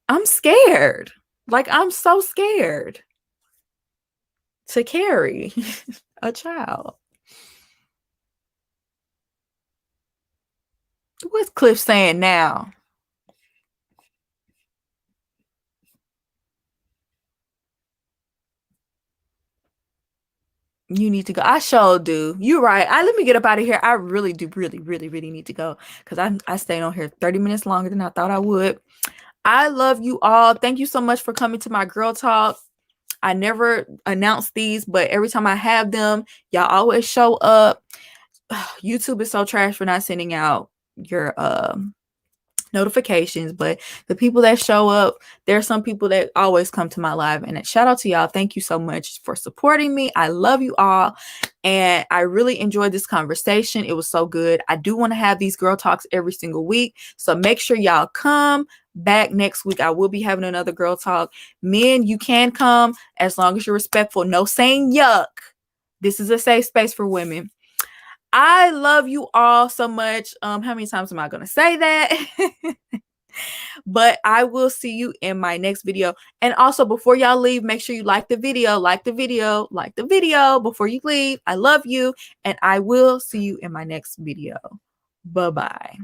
I'm scared. Like, I'm so scared to carry a child. What's Cliff saying now? You need to go. I sure do. You're right. Let me get up out of here. I really do, really need to go, because I stayed on here 30 minutes longer than I thought I would. I love you all. Thank you so much for coming to my girl talk. I never announce these, but every time I have them, y'all always show up. YouTube is so trash for not sending out your notifications, but the people that show up, there are some people that always come to my live, and shout out to y'all. Thank you so much for supporting me. I love you all, and I really enjoyed this conversation. It was so good. I do want to have these girl talks every single week, so make sure y'all come back next week. I will be having another girl talk. Men, you can come as long as you're respectful. No saying yuck. This is a safe space for women. I love you all so much. How many times am I going to say that? But I will see you in my next video. And also, before y'all leave, make sure you like the video, like the video, like the video before you leave. I love you, and I will see you in my next video. Bye-bye.